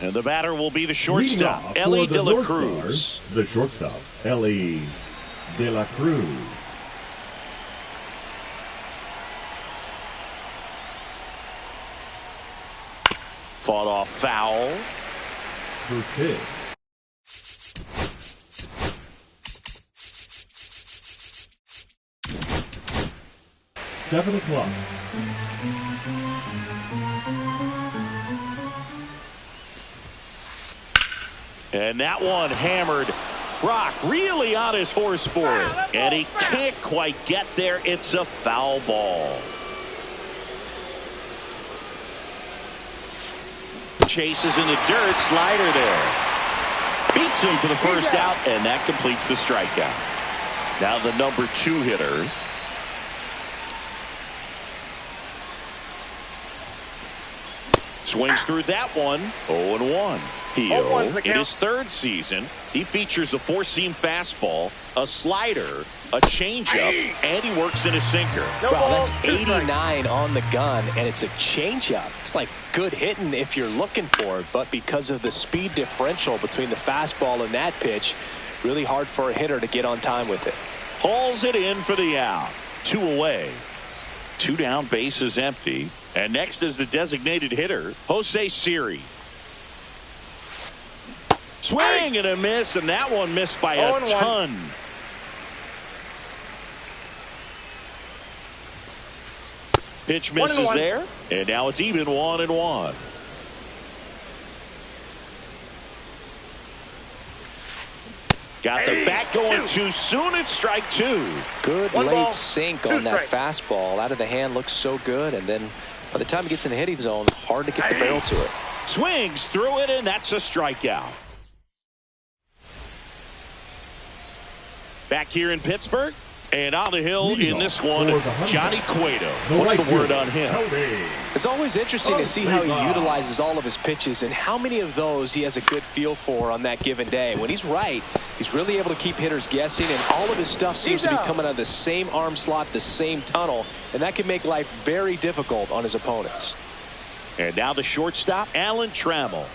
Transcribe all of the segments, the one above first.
And the batter will be the shortstop, Ellie De La Cruz. The shortstop, Ellie De La Cruz. Fought off foul. First pitch. $7 And that one hammered. Brock really on his horse for it. And he can't quite get there. It's a foul ball. Chases in the dirt. Slider there. Beats him for the first out. And that completes the strikeout. Now the number 2 hitter. Swings through that one. 0-1. Heel in his 3rd season. He features a 4-seam fastball, a slider, a changeup, and he works in a sinker. Wow, that's 89 on the gun, and it's a changeup. It's like good hitting if you're looking for it, but because of the speed differential between the fastball and that pitch, really hard for a hitter to get on time with it. Hauls it in for the out. 2 away. 2 down, bases empty. And next is the designated hitter, Jose Siri. Swing and a miss, and that one missed by a ton. Pitch misses there, and now it's even 1-1. Got the bat going too soon. It's strike 2. Good late sink on that fastball. Out of the hand looks so good, and then by the time he gets in the hitting zone, hard to get the barrel to it. Swings through it, and that's a strikeout. Back here in Pittsburgh, and on the hill in this one, Johnny Cueto. What's the word on him? It's always interesting to see how he utilizes all of his pitches and how many of those he has a good feel for on that given day. When he's right, he's really able to keep hitters guessing, and all of his stuff seems to be coming out of the same arm slot, the same tunnel, and that can make life very difficult on his opponents. And now the shortstop, Alan Trammell.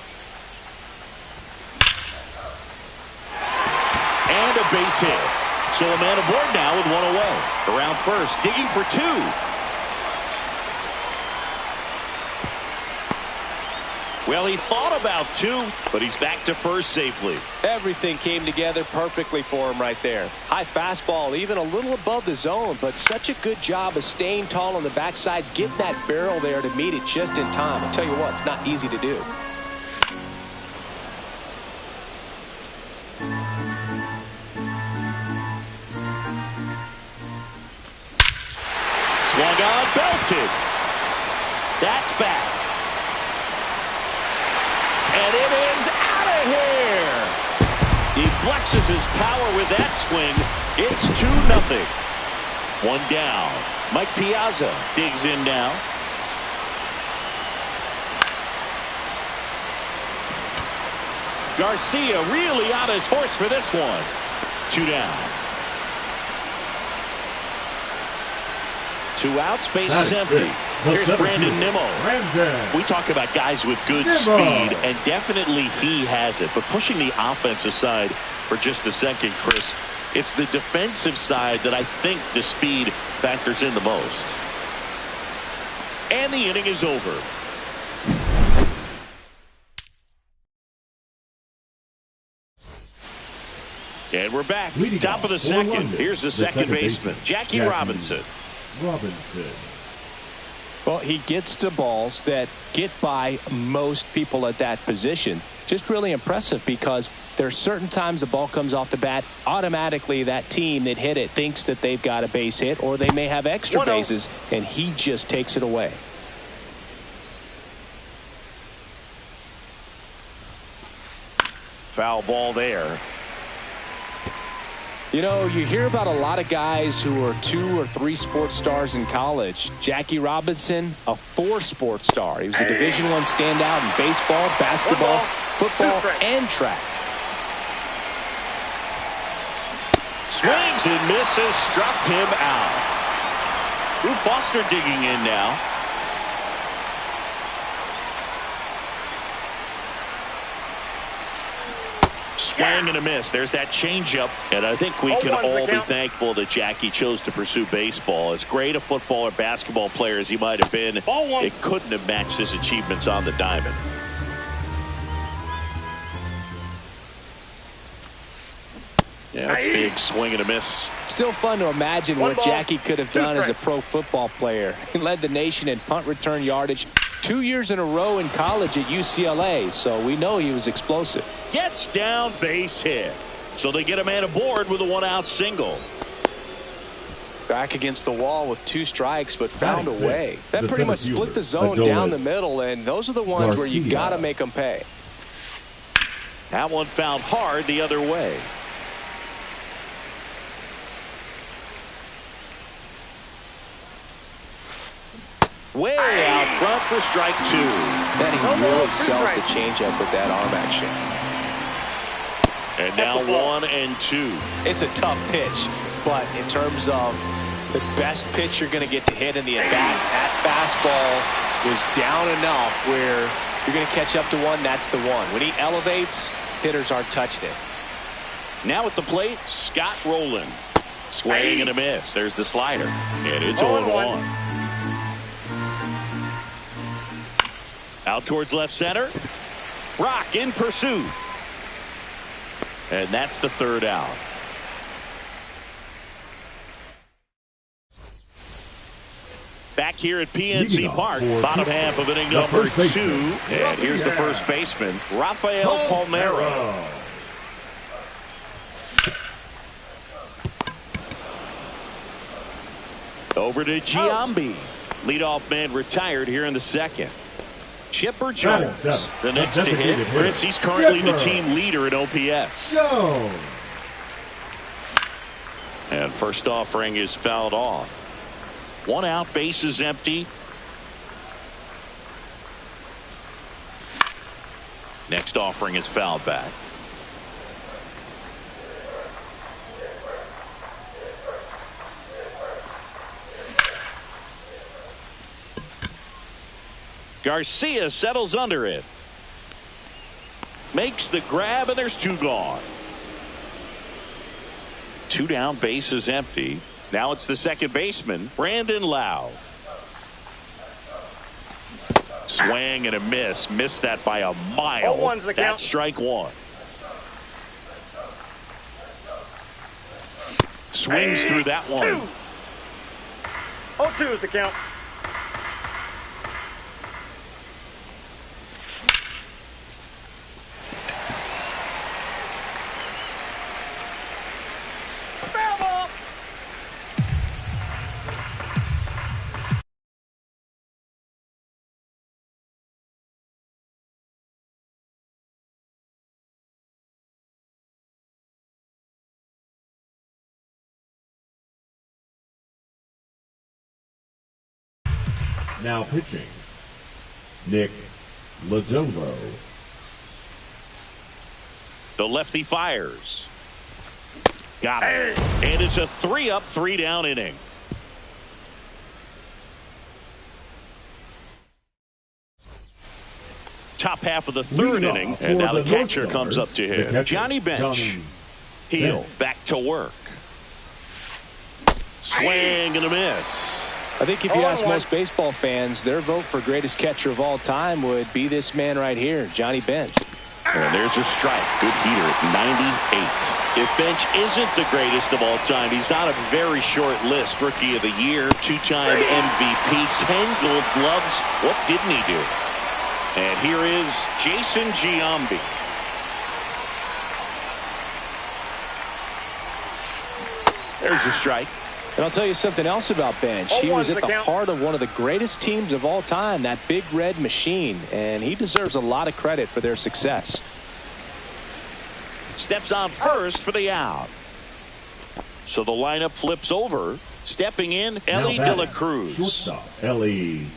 And a base hit. So a man aboard now with 1 away. Around first, digging for 2. Well, he thought about 2, but he's back to first safely. Everything came together perfectly for him right there. High fastball, even a little above the zone, but such a good job of staying tall on the backside, getting that barrel there to meet it just in time. I'll tell you what, it's not easy to do. Swung on, belted. That's back. And it is out of here. He flexes his power with that swing. It's 2-0. 1 down. Mike Piazza digs in now. Garcia really on his horse for this one. 2 down. 2 outs, base is empty. Here's Brandon Nimmo. We talk about guys with good speed, and definitely he has it. But pushing the offense aside for just a second, Chris, it's the defensive side that I think the speed factors in the most. And the inning is over. And we're back. Top of the second. Here's the second baseman, Jackie Robinson. Well, he gets to balls that get by most people at that position. Just really impressive because there are certain times the ball comes off the bat, automatically that team that hit it thinks that they've got a base hit or they may have extra bases, and he just takes it away. Foul ball there. You know, you hear about a lot of guys who are 2 or 3 sports stars in college. Jackie Robinson, a 4-sport star. He was a Division I standout in baseball, basketball, football, and track. Swings and misses, struck him out. Drew Foster digging in now. Swing and a miss. There's that changeup. And I think we can all be thankful that Jackie chose to pursue baseball. As great a football or basketball player as he might have been, it couldn't have matched his achievements on the diamond. Yeah, big swing and a miss. Still fun to imagine what Jackie could have done as a pro football player. He led the nation in punt return yardage 2 years in a row in college at UCLA, so we know he was explosive. Gets down, base hit. So they get a man aboard with a one-out single. Back against the wall with 2 strikes, but found a way. That pretty much split the zone down the middle, and those are the ones where you got to make them pay. That one fouled hard the other way. Way out front for strike 2. Then he really sells the changeup with that arm action. And now 1-2. It's a tough pitch, but in terms of the best pitch you're going to get to hit in the at-bat, that fastball was down enough where you're going to catch up to one. That's the one. When he elevates, hitters aren't touched it. Now at the plate, Scott Rowland. Swing and a miss. There's the slider. And it's 0-1. Out towards left center. Rock in pursuit. And that's the 3rd out. Back here at PNC Park, bottom half of inning number 2. And here's the first baseman, Rafael Palmeiro. Over to Giambi. Leadoff man retired here in the 2nd. Chipper Jones, the next to hit. Chris, he's currently the team leader in OPS. And first offering is fouled off. 1 out, bases empty. Next offering is fouled back. Garcia settles under it. Makes the grab, and there's 2 gone. 2 down, bases empty. Now it's the second baseman, Brandon Lau. Swing and a miss. Missed that by a mile. That's strike 1. Swings through that one. 0-2 is the count. Now pitching, Nick Lozolo. The lefty fires. Got it. And it's a 3-up, 3-down inning. Top half of the 3rd inning, and now the catcher comes up to hit. Johnny Bench. Heel back to work. Swing and a miss. I think if you ask most baseball fans, their vote for greatest catcher of all time would be this man right here, Johnny Bench. And there's a strike. Good heater at 98. If Bench isn't the greatest of all time, he's on a very short list. Rookie of the Year, 2-time MVP, 10 Gold Gloves. What didn't he do? And here is Jason Giambi. There's a strike. And I'll tell you something else about Bench. He was at the heart of one of the greatest teams of all time, that Big Red Machine, and he deserves a lot of credit for their success. Steps on first for the out. So the lineup flips over. Stepping in, Ellie De La Cruz. Shortstop, Ellie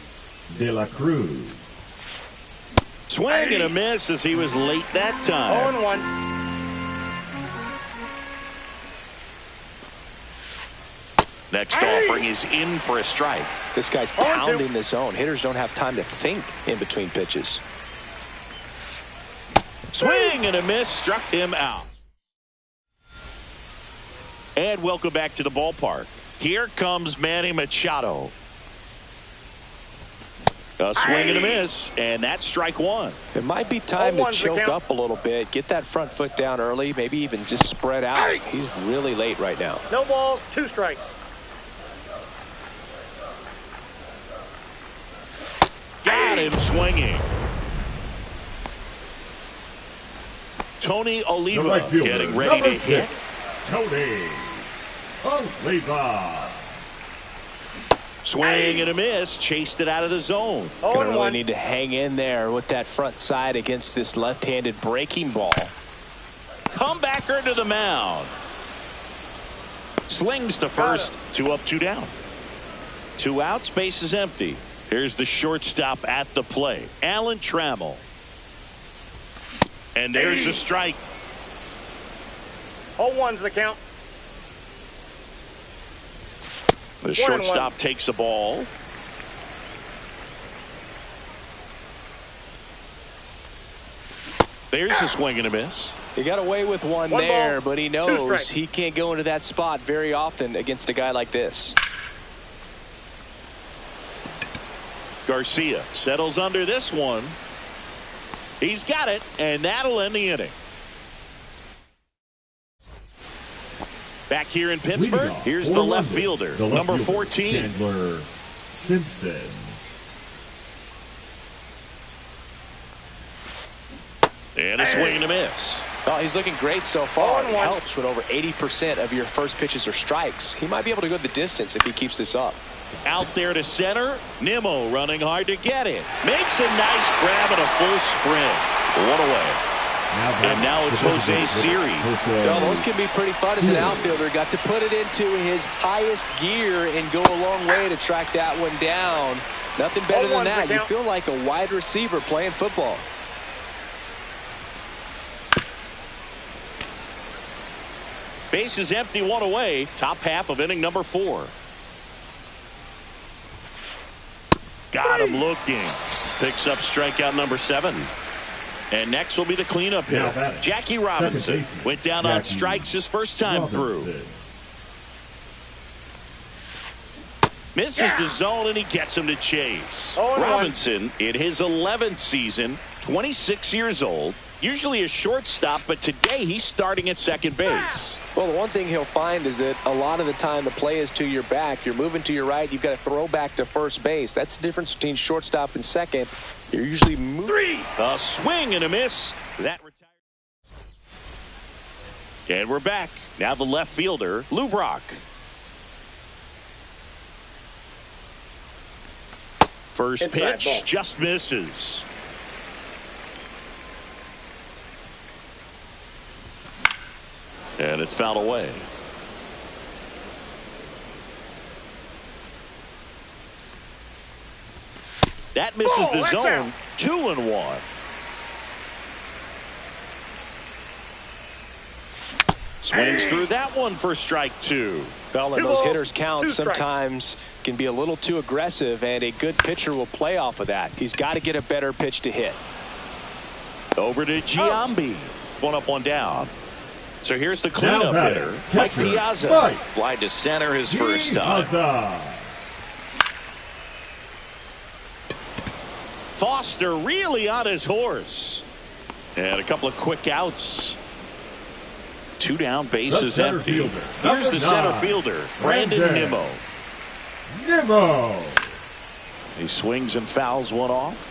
De La Cruz. Swing and a miss as he was late that time. 0-1. Next offering is in for a strike. This guy's pounding the zone. Hitters don't have time to think in between pitches. Swing and a miss, struck him out. And welcome back to the ballpark. Here comes Manny Machado. A swing and a miss, and that's strike one. It might be time to choke up a little bit, get that front foot down early, maybe even just spread out. He's really late right now. No balls, 2 strikes. Got him swinging. Tony Oliva getting ready to hit. Tony Oliva. Swing and a miss, chased it out of the zone. Gonna really need to hang in there with that front side against this left-handed breaking ball. Comebacker to the mound. Slings to first, 2 up, 2 down. 2 outs, base is empty. Here's the shortstop at the plate, Alan Trammell. And there's a strike. 0-1's the count. The shortstop takes the ball. There's a swing and a miss. He got away with one there, but he knows he can't go into that spot very often against a guy like this. Garcia settles under this one. He's got it, and that'll end the inning. Back here in Pittsburgh, here's the left fielder, number 14. Chandler Simpson. And a swing and a miss. Oh, he's looking great so far. It helps when over 80% of your first pitches are strikes. He might be able to go the distance if he keeps this up. Out there to center. Nimmo running hard to get it. Makes a nice grab and a full sprint. 1 away. And now it's Jose Siri. Well, those can be pretty fun as an outfielder. Got to put it into his highest gear and go a long way to track that one down. Nothing better than that. You feel like a wide receiver playing football. Base is empty, 1 away. Top half of inning number 4. Got him looking. Picks up strikeout number 7. And next will be the cleanup hitter. Jackie Robinson went down on strikes his first time through. Misses the zone, and he gets him to chase. Robinson, in his 11th season, 26 years old, usually a shortstop, but today he's starting at second base. Well, the one thing he'll find is that a lot of the time the play is to your back. You're moving to your right. You've got to throw back to first base. That's the difference between shortstop and second. You're usually moving. A swing and a miss. That retired. And we're back. Now the left fielder, Lou Brock. First pitch just misses. And it's fouled away. That misses the zone. 2-1. Swings through that one for strike 2. Well, and those hitters count sometimes can be a little too aggressive, and a good pitcher will play off of that. He's got to get a better pitch to hit. Over to Giambi. 1 up, 1 down. So here's the cleanup hitter, Mike Piazza. Fly to center his first time. Foster really on his horse. And a couple of quick outs. 2 down, base is empty. Here's the center fielder, Brandon Nimmo. He swings and fouls one off.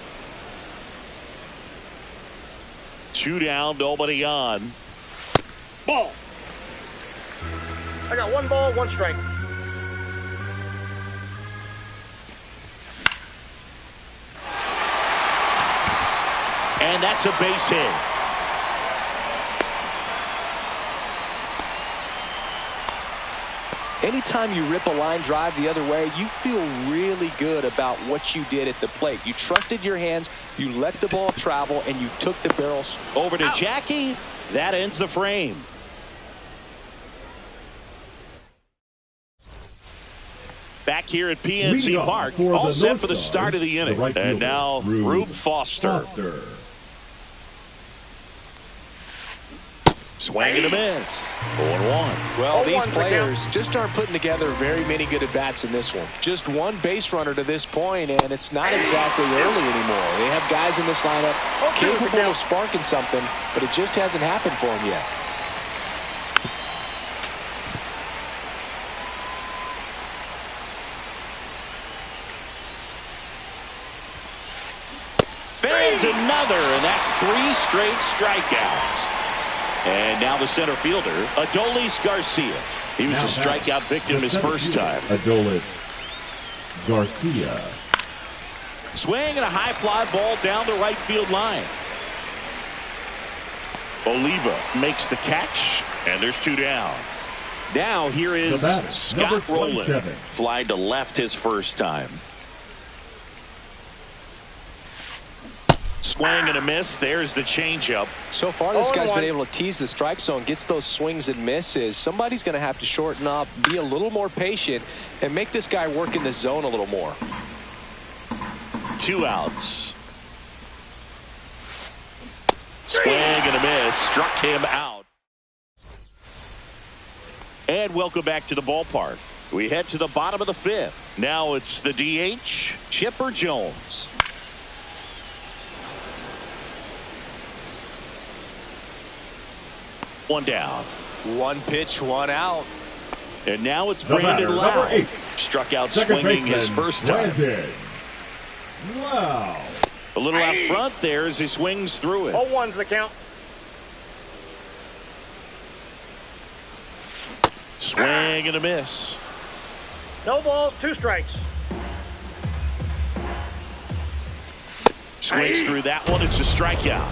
2 down, nobody on. Ball. I got 1 ball, 1 strike. And that's a base hit. Anytime you rip a line drive the other way, you feel really good about what you did at the plate. You trusted your hands, you let the ball travel, and you took the barrels. Over to Jackie. That ends the frame. Back here at PNC Park, all set for the start of the inning. And now Rube Foster. Swing and a miss. 0-1. Well, these players just aren't putting together very many good at-bats in this one. Just one base runner to this point, and it's not exactly early anymore. They have guys in this lineup capable of sparking something, but it just hasn't happened for them yet. Fades another, and that's 3 straight strikeouts. And now the center fielder, Adolis Garcia. He was a strikeout victim his first time. Adolis Garcia. Swing and a high fly ball down the right field line. Oliva makes the catch, and there's 2 down. Now here is Scott Rowland. Fly to left his first time. Swing and a miss. There's the changeup. So far, this guy's been able to tease the strike zone, gets those swings and misses. Somebody's going to have to shorten up, be a little more patient, and make this guy work in the zone a little more. 2 outs. Swing and a miss. Struck him out. And welcome back to the ballpark. We head to the bottom of the 5th. Now it's the DH, Chipper Jones. One down. 1 pitch, 1 out. And now it's Brandon Lowe. Struck out swinging his first time. Wow. A little out front there as he swings through it. 0-1's the count. Swing and a miss. No balls, 2 strikes. Swings through that one. It's a strikeout.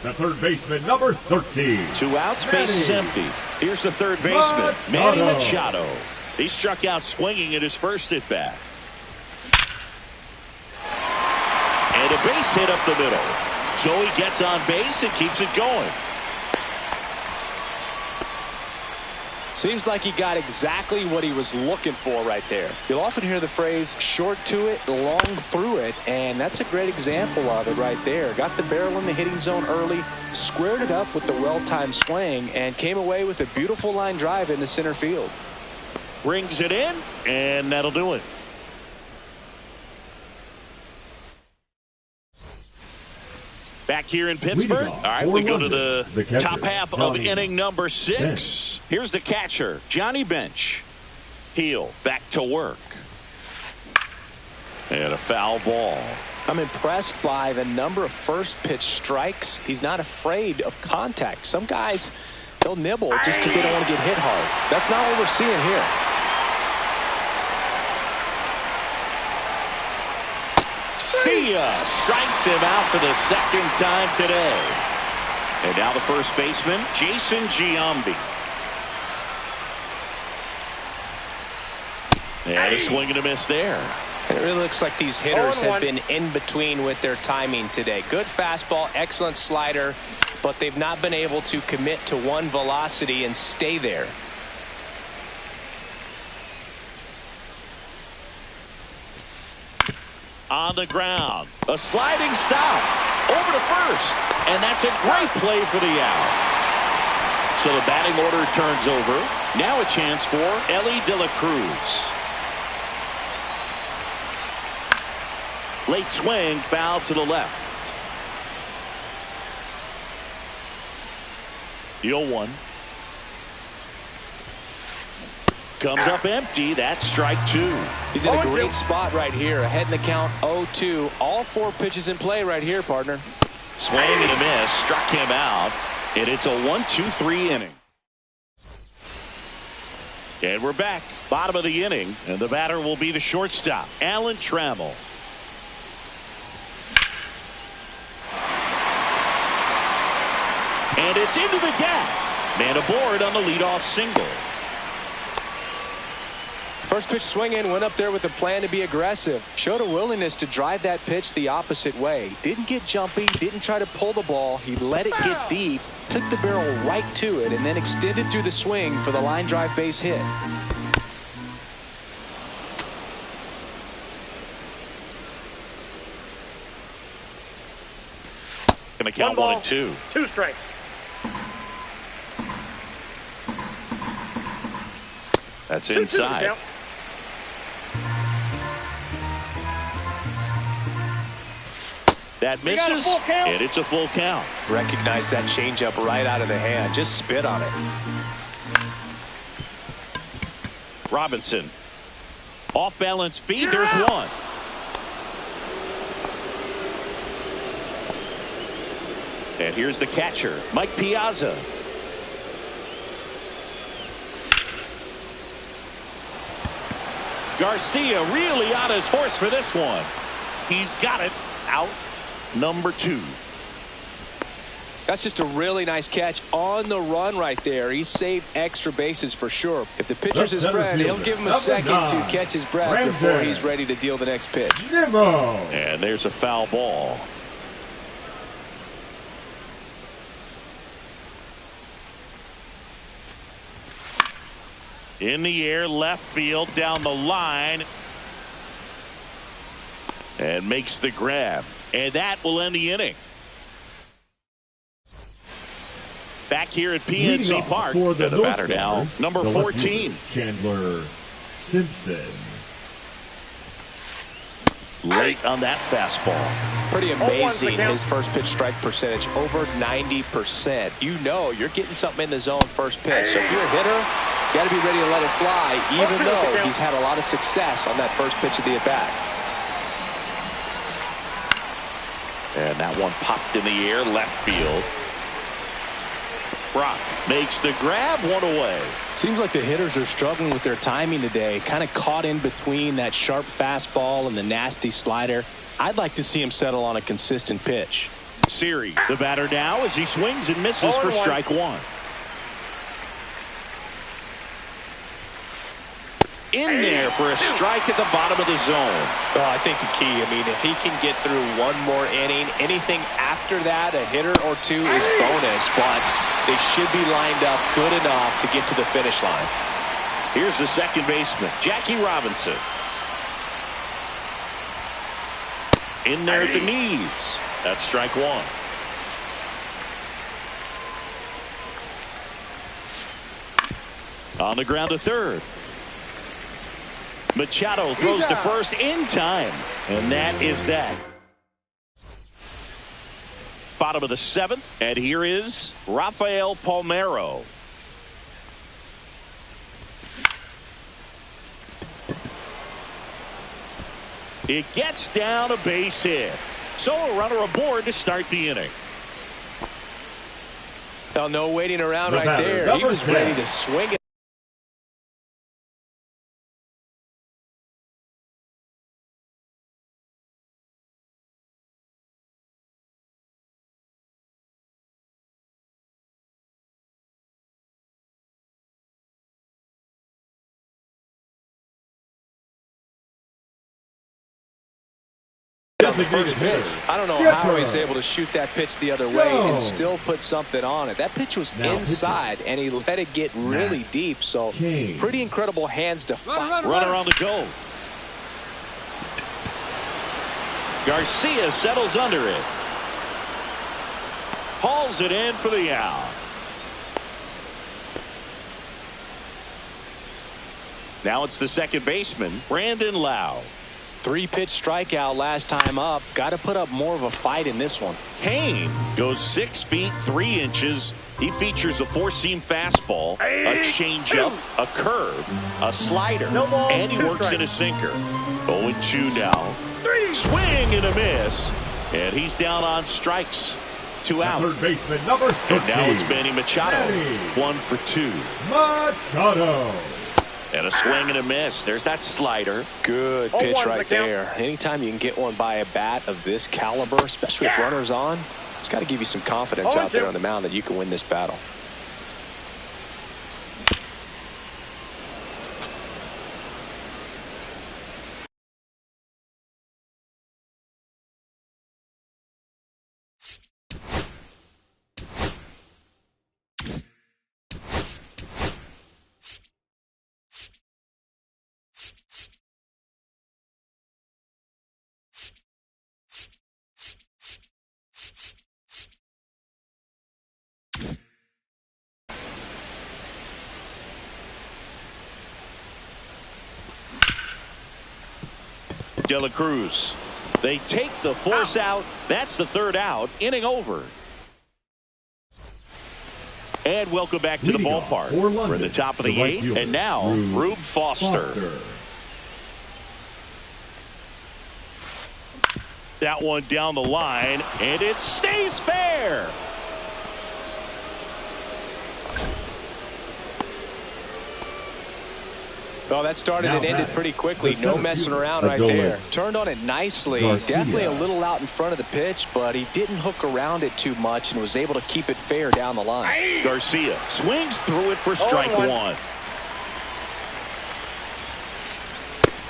The third baseman, number 13. 2 outs, base is empty. Here's the third baseman, Manny Machado. He struck out swinging at his first at bat. And a base hit up the middle. So he gets on base and keeps it going. Seems like he got exactly what he was looking for right there. You'll often hear the phrase short to it, long through it, and that's a great example of it right there. Got the barrel in the hitting zone early, squared it up with the well-timed swing, and came away with a beautiful line drive into center field. Brings it in, and that'll do it. Back here in Pittsburgh. All right, we go to the top half of inning number 6. Here's the catcher, Johnny Bench. Heel, back to work. And a foul ball. I'm impressed by the number of first pitch strikes. He's not afraid of contact. Some guys, they'll nibble just because they don't want to get hit hard. That's not what we're seeing here. See ya! Strikes him out for the second time today. And now the first baseman, Jason Giambi. And a swing and a miss there. And it really looks like these hitters have been in between with their timing today. Good fastball, excellent slider, but they've not been able to commit to one velocity and stay there. On the ground, a sliding stop over to first, and that's a great play for the out. So the batting order turns over. Now a chance for Elly De La Cruz. Late swing, foul to the left. The 0-1 comes up empty. That's strike 2. He's in a great spot right here. Ahead in the count, 0-2. All 4 pitches in play right here, partner. Swing and a miss. Struck him out. And it's a 1-2-3 inning. And we're back. Bottom of the inning. And the batter will be the shortstop, Alan Trammell. And it's into the gap. Man aboard on the leadoff single. First pitch swinging, went up there with a plan to be aggressive. Showed a willingness to drive that pitch the opposite way. Didn't get jumpy, didn't try to pull the ball. He let it get deep, took the barrel right to it, and then extended through the swing for the line drive base hit. Gonna count 1-2. 2 strikes. That's inside. That misses, and it's a full count. Recognize that changeup right out of the hand. Just spit on it. Robinson. Off balance feed. There's one. And here's the catcher, Mike Piazza. Garcia really on his horse for this one. He's got it. Out number 2. That's just a really nice catch on the run right there. He saved extra bases for sure. If the pitcher's his friend, he'll give him a second to catch his breath before he's ready to deal the next pitch. And there's a foul ball. In the air, left field, down the line. And makes the grab. And that will end the inning. Back here at PNC Park. For the batter now, number 14. Chandler Simpson. Late on that fastball. Pretty amazing, his first pitch strike percentage, over 90%. You know you're getting something in the zone first pitch. So if you're a hitter, you got to be ready to let it fly, even though he's had a lot of success on that first pitch of the at-bat. And that one popped in the air, left field. Brock makes the grab, one away. Seems like the hitters are struggling with their timing today. Kind of caught in between that sharp fastball and the nasty slider. I'd like to see him settle on a consistent pitch. Siri, the batter now as he swings and misses for strike 1. In there for a strike at the bottom of the zone. Well, I think the key, I mean, if he can get through one more inning, anything after that, a hitter or two is bonus, but they should be lined up good enough to get to the finish line. Here's the second baseman, Jackie Robinson. In there at the knees. That's strike 1. On the ground to third. Machado throws to first in time. And that is that. Bottom of the 7th. And here is Rafael Palmeiro. It gets down a base hit. So a runner aboard to start the inning. Well, no waiting around right there. He was ready to swing it. The first pitch. I don't know how he's able to shoot that pitch the other way and still put something on it. That pitch was inside, and he let it get really deep. So pretty incredible hands to find. Runner on the go. Garcia settles under it. Hauls it in for the out. Now it's the second baseman, Brandon Lau. 3-pitch strikeout last time up. Got to put up more of a fight in this one. Kane goes 6 feet 3 inches. He features a 4-seam fastball, a changeup, a curve, a slider, and he works in a sinker. 0-2 now. Swing and a miss, and he's down on strikes. 2 out. Third baseman number 13. And now it's Manny Machado. 1 for 2. Machado. And a swing and a miss. There's that slider. Good pitch right there. Anytime you can get one by a bat of this caliber, especially with runners on, it's got to give you some confidence out there on the mound that you can win this battle. De La Cruz. They take the force out. That's the third out. Inning over. And welcome back to the ballpark. We're at the top of the eighth. And now, Rube Foster. That one down the line. And it stays fair. Well, that started and ended pretty quickly. No messing around right there. Turned on it nicely. Definitely a little out in front of the pitch, but he didn't hook around it too much and was able to keep it fair down the line. Garcia swings through it for strike one.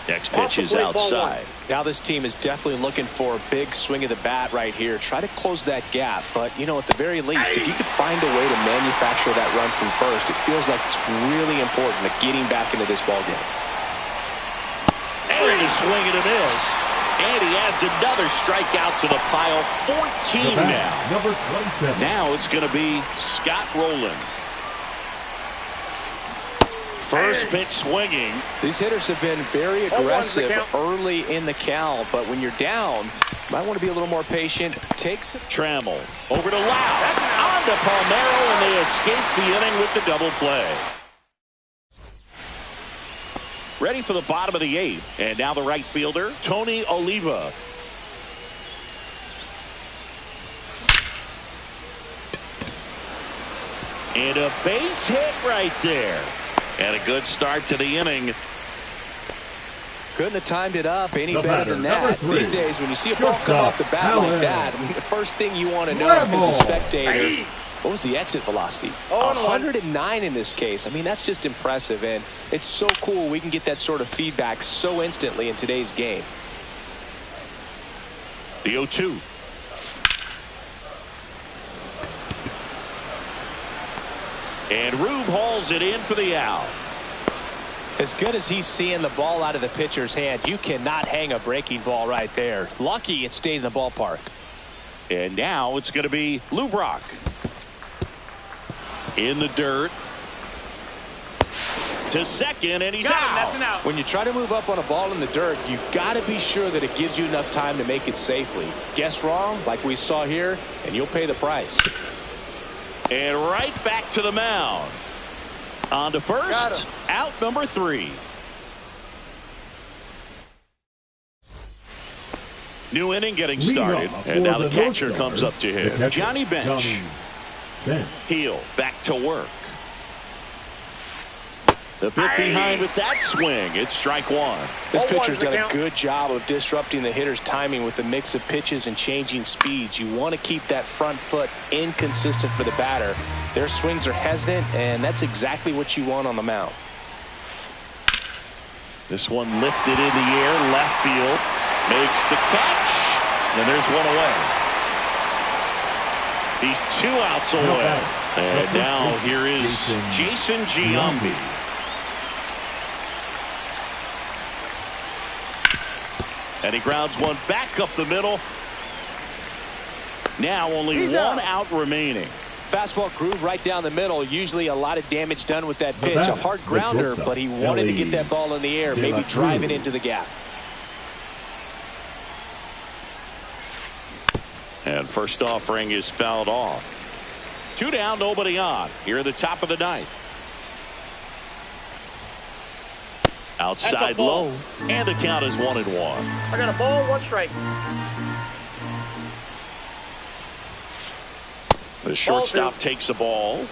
Next pitch is outside. Now this team is definitely looking for a big swing of the bat right here. Try to close that gap. But, you know, at the very least, if you could find a way to manufacture that run from first, it feels like it's really important to getting back into this ballgame. And a swing and a miss. And he adds another strikeout to the pile. 14 now. Number 27. Now it's going to be Scott Rowland. First pitch swinging. These hitters have been very aggressive early in the count, but when you're down, you might want to be a little more patient. Takes Trammell over to Lau. On to Palmeiro, and they escape the inning with the double play. Ready for the bottom of the eighth. And now the right fielder, Tony Oliva. And a base hit right there. And a good start to the inning. Couldn't have timed it up any better than that. These days, when you see a ball come off the bat like that, I mean, the first thing you want to know as a spectator, what was the exit velocity? 109 in this case. I mean, that's just impressive, and it's so cool we can get that sort of feedback so instantly in today's game. The 0-2. And Rube hauls it in for the out. As good as he's seeing the ball out of the pitcher's hand, you cannot hang a breaking ball right there. Lucky it stayed in the ballpark. And now it's going to be Lou Brock. In the dirt. To second, and he's out. That's an out. When you try to move up on a ball in the dirt, you've got to be sure that it gives you enough time to make it safely. Guess wrong, like we saw here, and you'll pay the price. And right back to the mound. On to first. Out number 3. New inning getting started. And now the catcher comes up to him. Johnny Bench. Heel back to work. The bit behind with that swing. It's strike one. This pitcher's done a good job of disrupting the hitter's timing with the mix of pitches and changing speeds. You want to keep that front foot inconsistent for the batter. Their swings are hesitant, and that's exactly what you want on the mound. This one lifted in the air, left field. Makes the catch. And there's one away. He's 2 outs away. And now here is Jason Giambi. And he grounds one back up the middle. Now only one out remaining. Fastball groove right down the middle. Usually a lot of damage done with that pitch. A hard grounder, but he wanted to get that ball in the air, maybe drive it into the gap. And first offering is fouled off. 2 down, nobody on. Here at the top of the ninth. Outside low, and the count is 1-1. I got a ball, 1 strike. The shortstop takes the ball.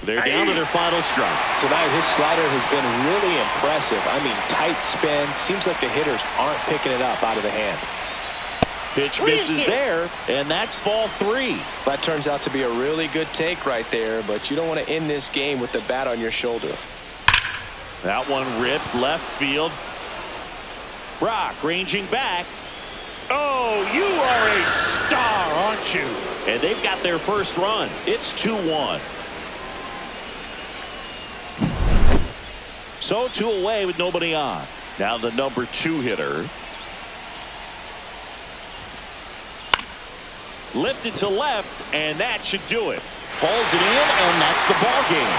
They're down to their final strike. Tonight, his slider has been really impressive. I mean, tight spin. Seems like the hitters aren't picking it up out of the hand. Pitch misses there, and that's ball 3. That turns out to be a really good take right there, but you don't want to end this game with the bat on your shoulder. That one ripped left field. Brock ranging back. Oh, you are a star, aren't you? And they've got their first run. It's 2-1. So 2 away with nobody on. Now the number 2 hitter. Lifted to left, and that should do it. Falls it in, and that's the ball game.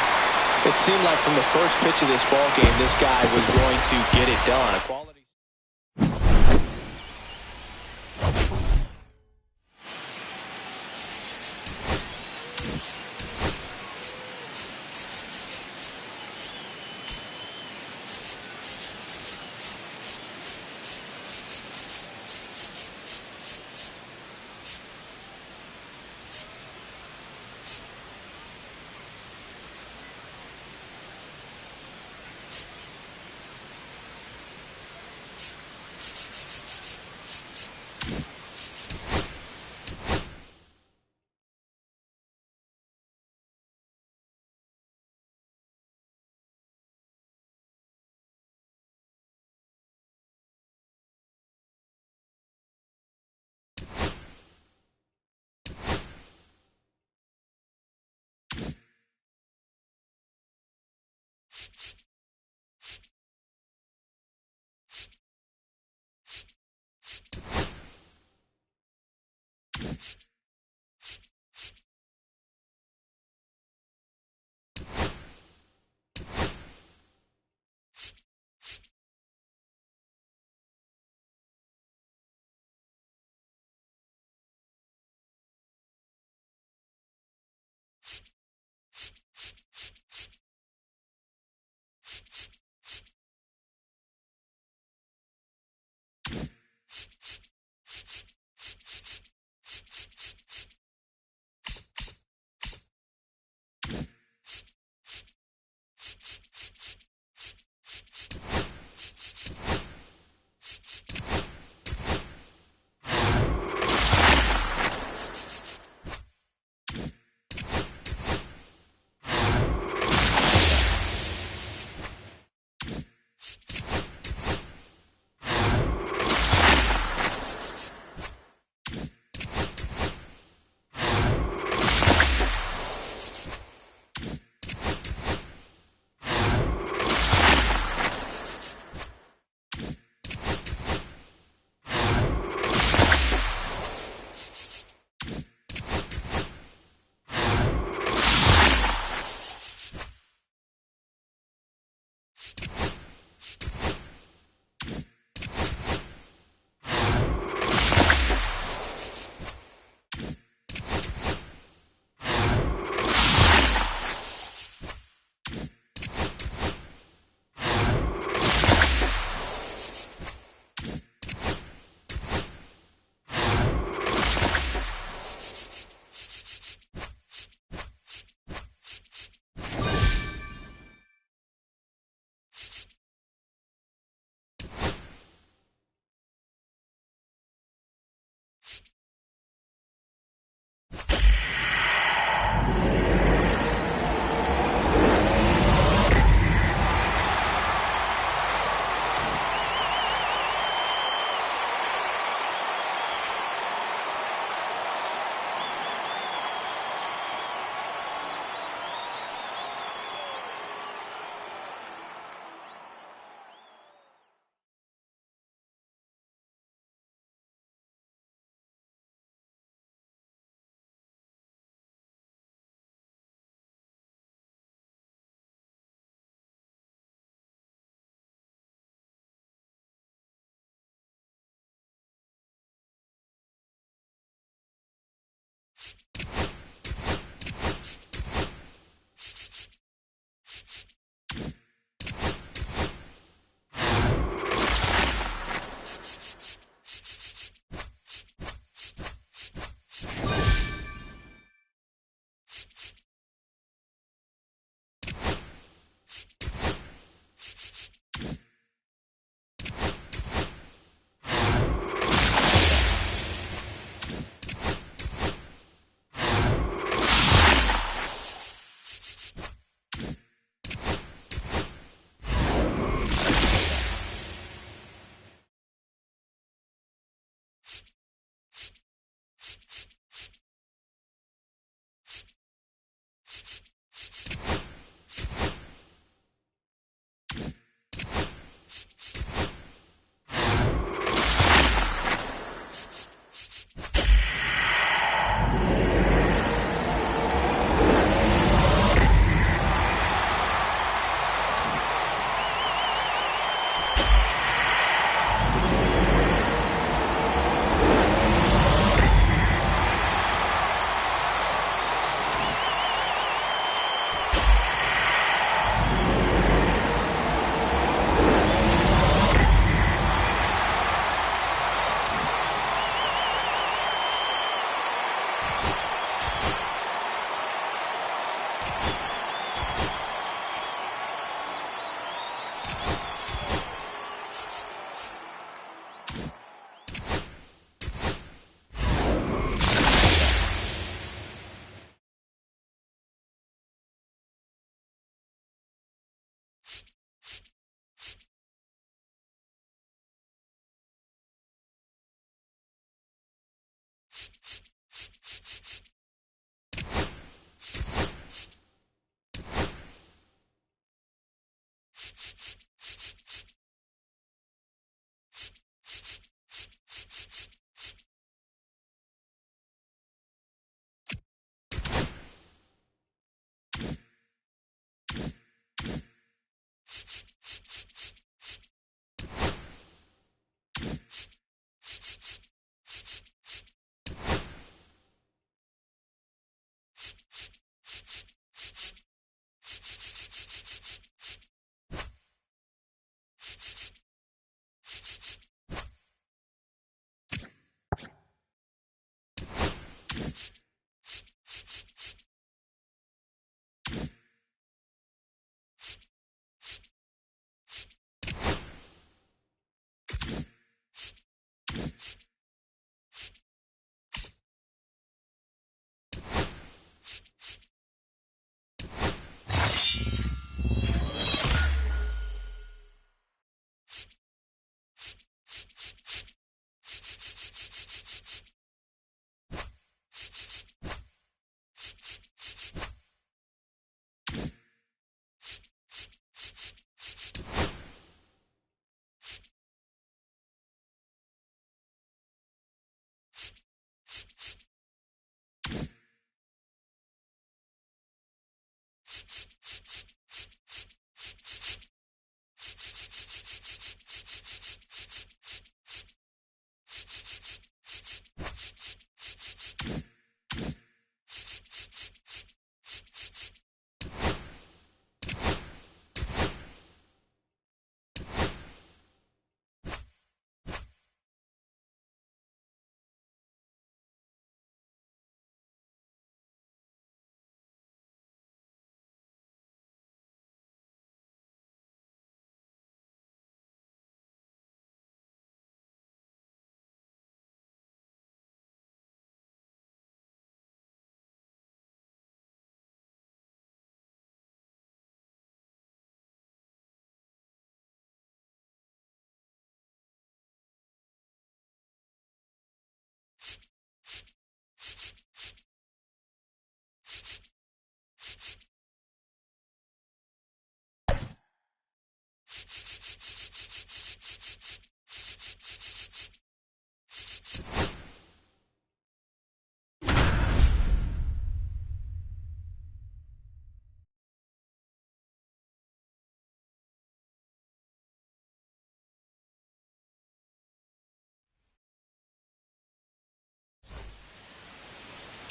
It seemed like from the first pitch of this ball game, this guy was going to get it done. A quality.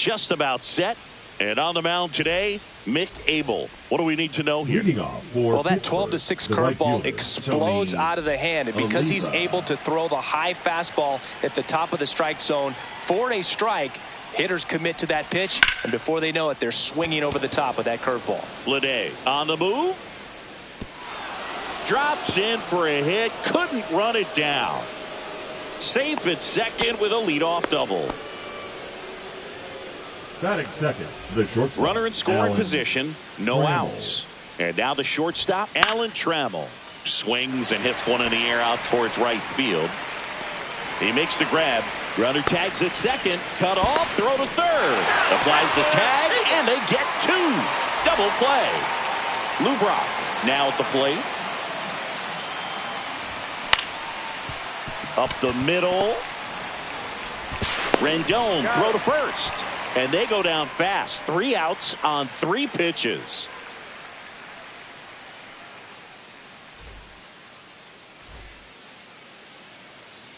Just about set. And on the mound today, Mick Abel. What do we need to know here? Well, that 12-6 curveball explodes out of the hand. And because he's able to throw the high fastball at the top of the strike zone for a strike, hitters commit to that pitch. And before they know it, they're swinging over the top of that curveball. Lede on the move. Drops in for a hit. Couldn't run it down. Safe at second with a leadoff double. Batting second, the shortstop. Runner in scoring Alan position, no Trammell. outs. And now the shortstop, Alan Trammell. Swings and hits one in the air out towards right field. He makes the grab. Runner tags at second. Cut off, throw to third. Applies the tag, and they get two. Double play. Lou Brock now at the plate. Up the middle. Rendon throw to first. And they go down fast. 3 outs on 3 pitches.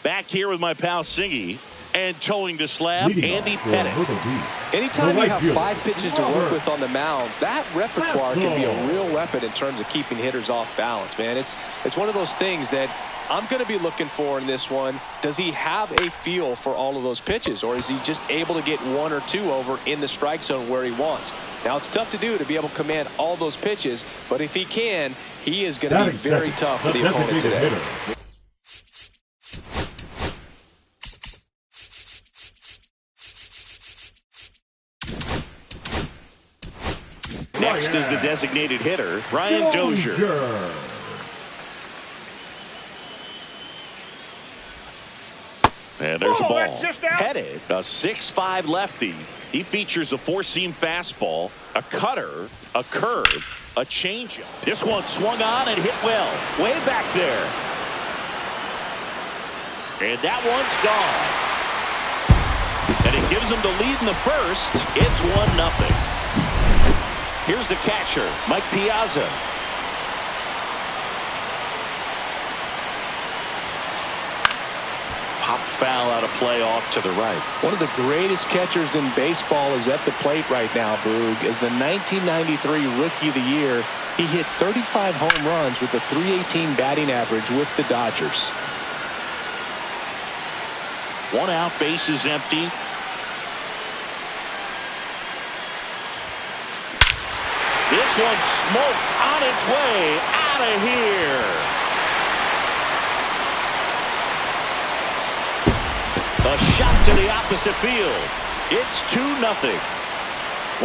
Back here with my pal Singy. And towing the slab, Andy Pettitte. Anytime you have 5 pitches to work with on the mound, that repertoire can be a real weapon in terms of keeping hitters off balance, man. It's one of those things that I'm going to be looking for in this one. Does he have a feel for all of those pitches, or is he just able to get 1 or 2 over in the strike zone where he wants? Now, it's tough to do, to be able to command all those pitches, but if he can, he is going to be very tough for the opponent today. Next is the designated hitter, Brian Dozier. And there's a ball. Pettitte, a 6'5" lefty. He features a 4-seam fastball, a cutter, a curve, a changeup. This one swung on and hit well, way back there. And that one's gone. And it gives him the lead in the first. It's 1-0. Here's the catcher, Mike Piazza. Pop foul out of play off to the right. One of the greatest catchers in baseball is at the plate right now, Boog. As the 1993 Rookie of the Year, he hit 35 home runs with a .318 batting average with the Dodgers. 1 out, bases empty. This one smoked on its way out of here. A shot to the opposite field. It's 2-0.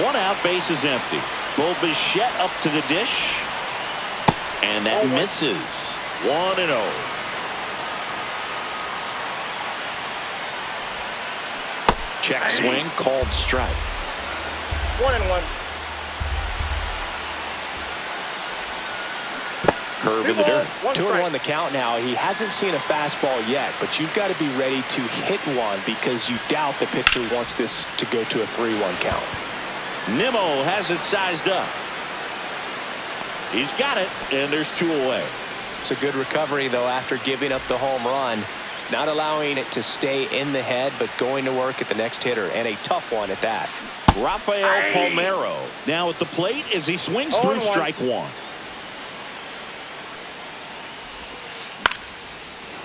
1 out, bases empty. Bichette up to the dish. And that misses. 1-0. Check swing, called strike. 1-1. Curve in the dirt. 2-1 the count now. He hasn't seen a fastball yet, but you've got to be ready to hit one because you doubt the pitcher wants this to go to a 3-1 count. Nimmo has it sized up. He's got it, and there's 2 away. It's a good recovery, though, after giving up the home run. Not allowing it to stay in the head, but going to work at the next hitter, and a tough one at that. Rafael Palmeiro now at the plate as he swings through strike 1.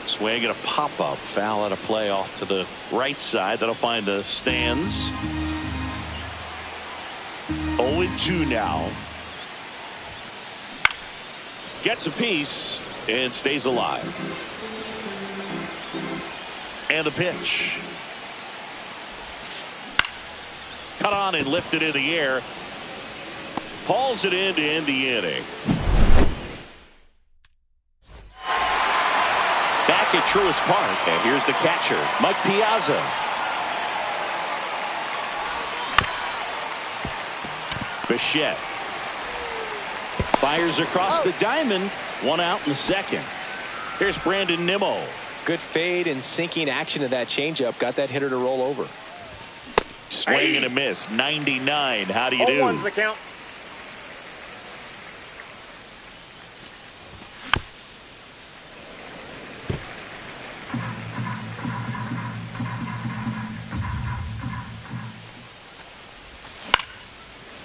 Swing and a pop-up. Foul out of play off to the right side. That'll find the stands. 0-2 now. Gets a piece and stays alive. And a pitch. Cut on and lifted in the air. Hauls it in to end the inning. Back at Truist Park, and here's the catcher, Mike Piazza. Bichette fires across the diamond. 1 out in the second. Here's Brandon Nimmo. Good fade and sinking action of that changeup. Got that hitter to roll over. Swing and a miss. 99. How do you do? 0-1's the count.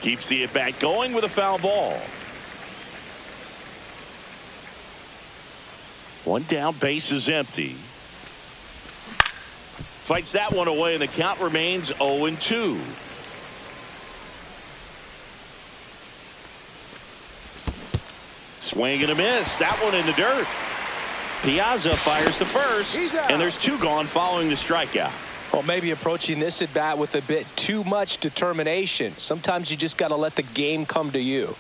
Keeps the at-bat going with a foul ball. 1 down, base is empty. Fights that one away, and the count remains 0-2. Swing and a miss. That one in the dirt. Piazza fires the first, and there's 2 gone following the strikeout. Well, maybe approaching this at bat with a bit too much determination. Sometimes you just got to let the game come to you.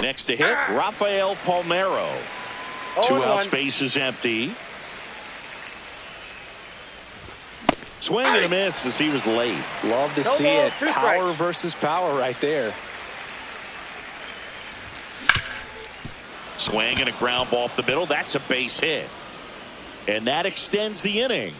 Next to hit, Rafael Palmeiro. 2 outs, base is empty. Swing and a miss as he was late. Love to see it. Power versus power right there. Swing and a ground ball up the middle. That's a base hit. And that extends the inning.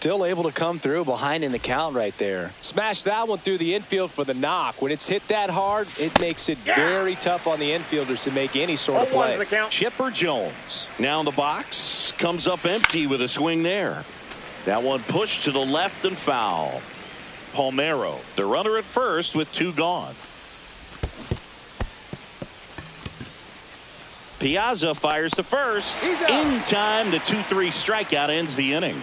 Still able to come through behind in the count right there. Smash that one through the infield for the knock. When it's hit that hard, it makes it very tough on the infielders to make any sort of play. Chipper Jones now in the box, comes up empty with a swing there. That one pushed to the left and foul. Palmeiro, the runner at first with 2 gone. Piazza fires to first. In time, the 2-3 strikeout ends the inning.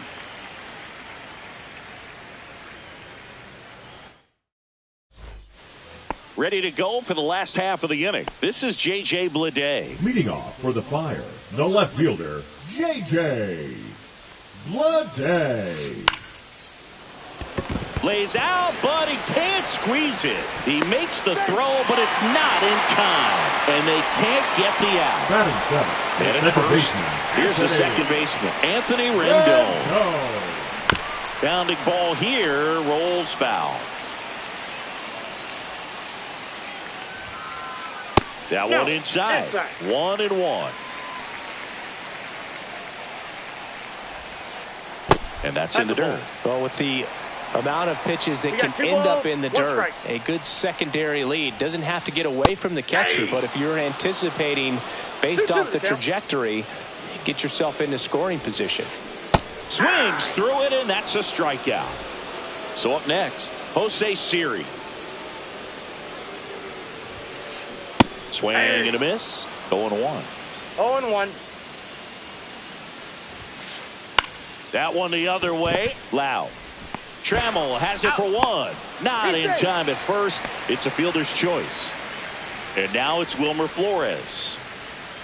Ready to go for the last half of the inning. This is J.J. Bleday. Leading off for the Fire, the left fielder, J.J. Bleday. Lays out, but he can't squeeze it. He makes the throw, but it's not in time. And they can't get the out. Batting seventh. And at first, here's the second baseman, Anthony Rendon. Bounding ball here, rolls foul. That one inside. 1-1. And that's in the dirt. Well, with the amount of pitches that can end up in the dirt, a good secondary lead. Doesn't have to get away from the catcher, but if you're anticipating based off the trajectory, get yourself into scoring position. Swings through it, and that's a strikeout. So up next, Jose Siri. Swing and a miss. 0-1. 0-1. That one the other way. Lau. Trammell has it for 1. Not in time at first. It's a fielder's choice. And now it's Wilmer Flores.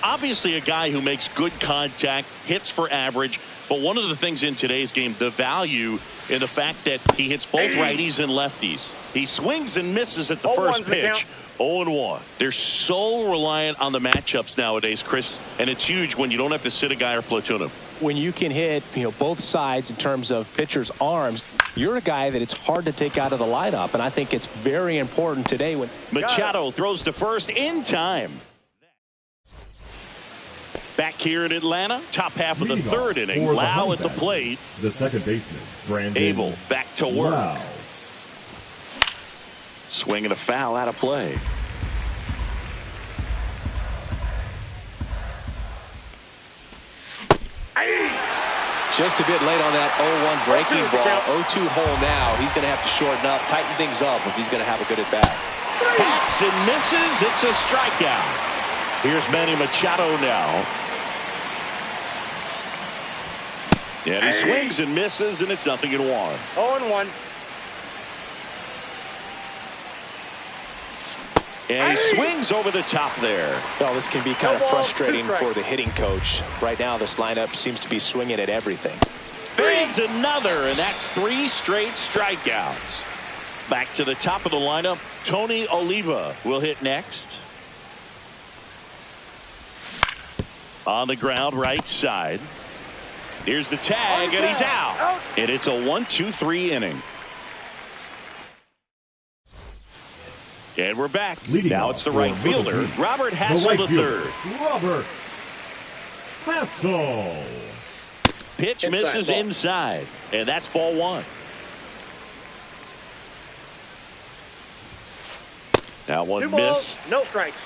Obviously a guy who makes good contact, hits for average. But one of the things in today's game, the value in the fact that he hits both righties and lefties. He swings and misses at the first pitch. 0-1. They're so reliant on the matchups nowadays, Chris, and it's huge when you don't have to sit a guy or platoon him. When you can hit, both sides in terms of pitchers' arms, you're a guy that it's hard to take out of the lineup, and I think it's very important today. When Machado throws to first in time. Back here in Atlanta, top half of the third inning. Lau at the plate. The second baseman, Brandon Abel back to work. Lau. Swinging a foul out of play. Just a bit late on that 0-1 breaking ball. 0-2 hole now. He's going to have to shorten up, tighten things up if he's going to have a good at bat. Backs and misses. It's a strikeout. Here's Manny Machado now. And he swings and misses, and it's 0-1. 0-1. And he swings over the top there. Well, this can be kind of frustrating for the hitting coach. Right now, this lineup seems to be swinging at everything. Fades another, and that's 3 straight strikeouts. Back to the top of the lineup, Tony Oliva will hit next. On the ground, right side. Here's the tag, and he's out. And it's a 1-2-3 inning. And we're back. Now it's the right fielder, Robert Hassel the third. Robert Hassel. Pitch misses inside, and that's ball 1. That one missed. No strikes.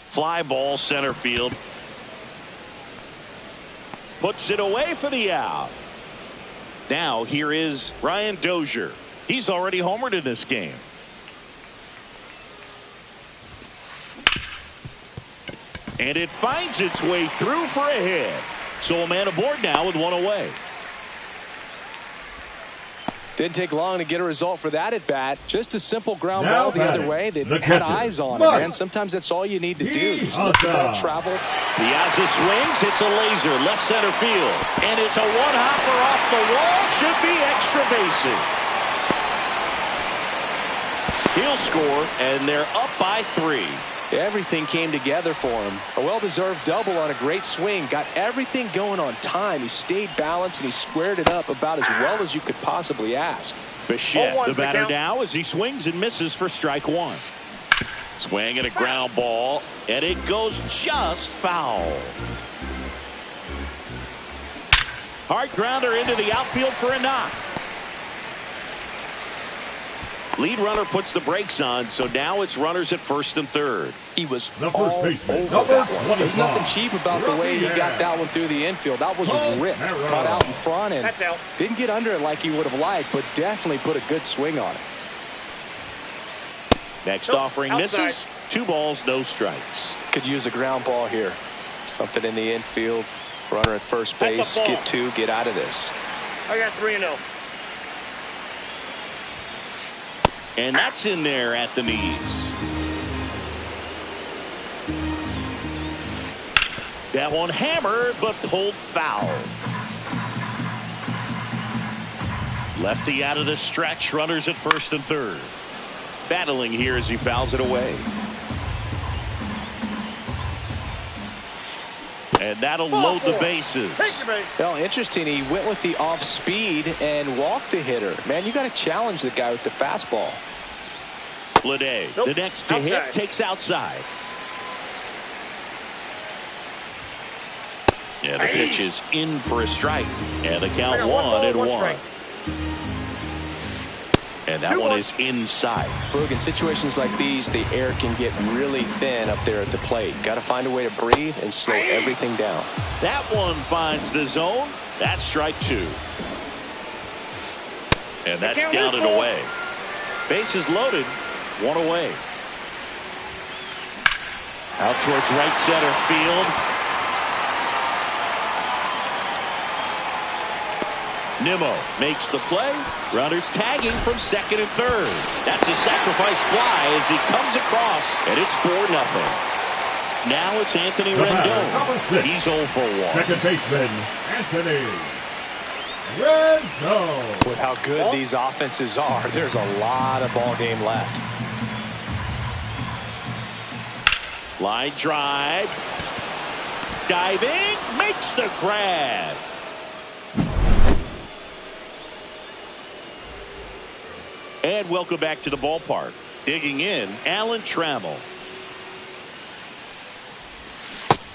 Fly ball center field. Puts it away for the out. Now here is Ryan Dozier. He's already homered in this game. And it finds its way through for a hit. So a man aboard now with 1 away. Didn't take long to get a result for that at bat. Just a simple ground ball the other way. They had eyes on it, man. Sometimes that's all you need to do. Just let the ball travel. Piazza swings. It's a laser left center field. And it's a one-hopper off the wall. Should be extra bases. He'll score, and they're up by 3. Everything came together for him. A well-deserved double on a great swing. Got everything going on time. He stayed balanced, and he squared it up about as well as you could possibly ask. Bichette, the batter now, as he swings and misses for strike 1. Swing and a ground ball, and it goes just foul. Hard grounder into the outfield for a knock. Lead runner puts the brakes on, so now it's runners at first and third. He was all over that one. There's nothing cheap about the way he got that one through the infield. That was ripped, caught out in front, and didn't get under it like he would have liked, but definitely put a good swing on it. Next offering misses. 2 balls, no strikes. Could use a ground ball here. Something in the infield. Runner at first base. Get 2. Get out of this. I got 3-0. And that's in there at the knees. That one hammered, but pulled foul. Lefty out of the stretch. Runners at first and third. Battling here as he fouls it away. And that'll load the bases. Well, interesting. He went with the off speed and walked the hitter. Man, you got to challenge the guy with the fastball. Lede, the next to hit, takes outside. Yeah, the pitch is in for a strike. And the count 1-1. And that one is inside. Boog, in situations like these, the air can get really thin up there at the plate. Got to find a way to breathe and slow everything down. That one finds the zone. That's strike 2. And that's down and away. Bases loaded. 1 away. Out towards right center field. Nimmo makes the play. Runners tagging from second and third. That's a sacrifice fly as he comes across, and it's 4-0. Now it's Anthony Rendon. He's 0 for 1. Second baseman, Anthony Rendon. With how good these offenses are, there's a lot of ball game left. Line drive. Diving. Makes the grab. And welcome back to the ballpark. Digging in, Alan Trammell.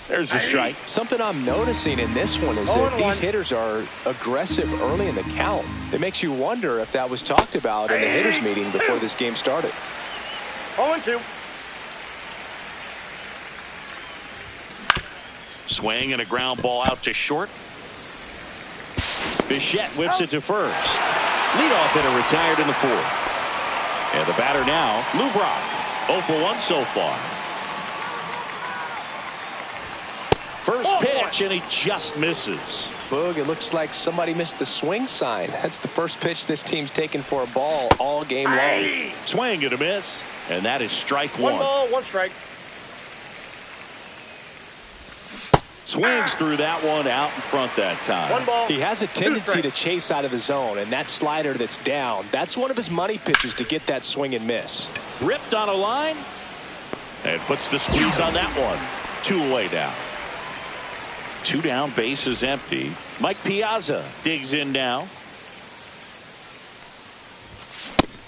There's a strike. Something I'm noticing in this one is that these hitters are aggressive early in the count. It makes you wonder if that was talked about in the hitters meeting before this game started. 0-2. Swing and a ground ball out to short. Bichette whips it to first. Leadoff hitter retired in the 4th. And the batter now, Lou Brock. 0 for 1 so far. First pitch, and he just misses. Boog, it looks like somebody missed the swing sign. That's the first pitch this team's taken for a ball all game long. Swing and a miss, and that is strike 1. 1 ball, 1 strike. Swings through that one out in front that time. 1 ball. He has a tendency to chase out of the zone, and that slider that's down, that's one of his money pitches to get that swing and miss. Ripped on a line and puts the squeeze on that one. 2 away now. 2 down, base is empty. Mike Piazza digs in now.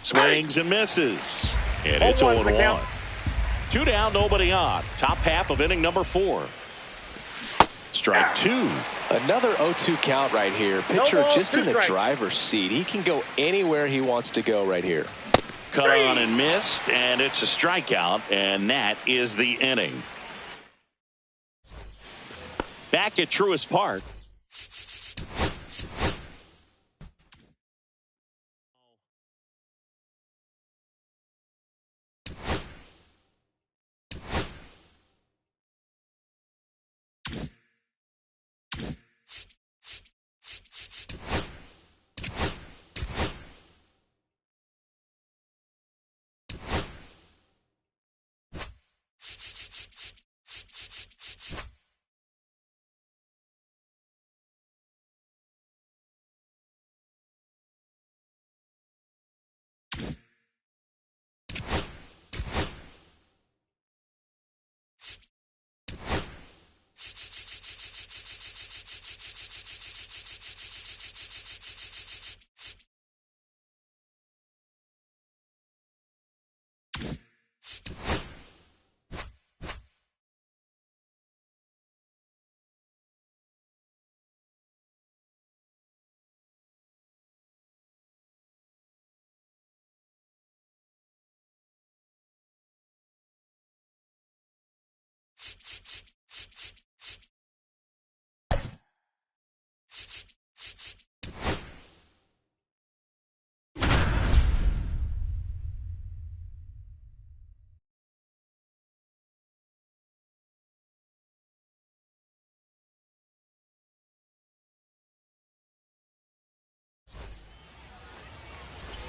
Swings and misses. And it's 0-1. 2 down, nobody on. Top half of inning number 4. Strike 2. Another 0-2 count right here. Pitcher just in the driver's seat. He can go anywhere he wants to go right here. Cut on and missed, and it's a strikeout, and that is the inning. Back at Truist Park.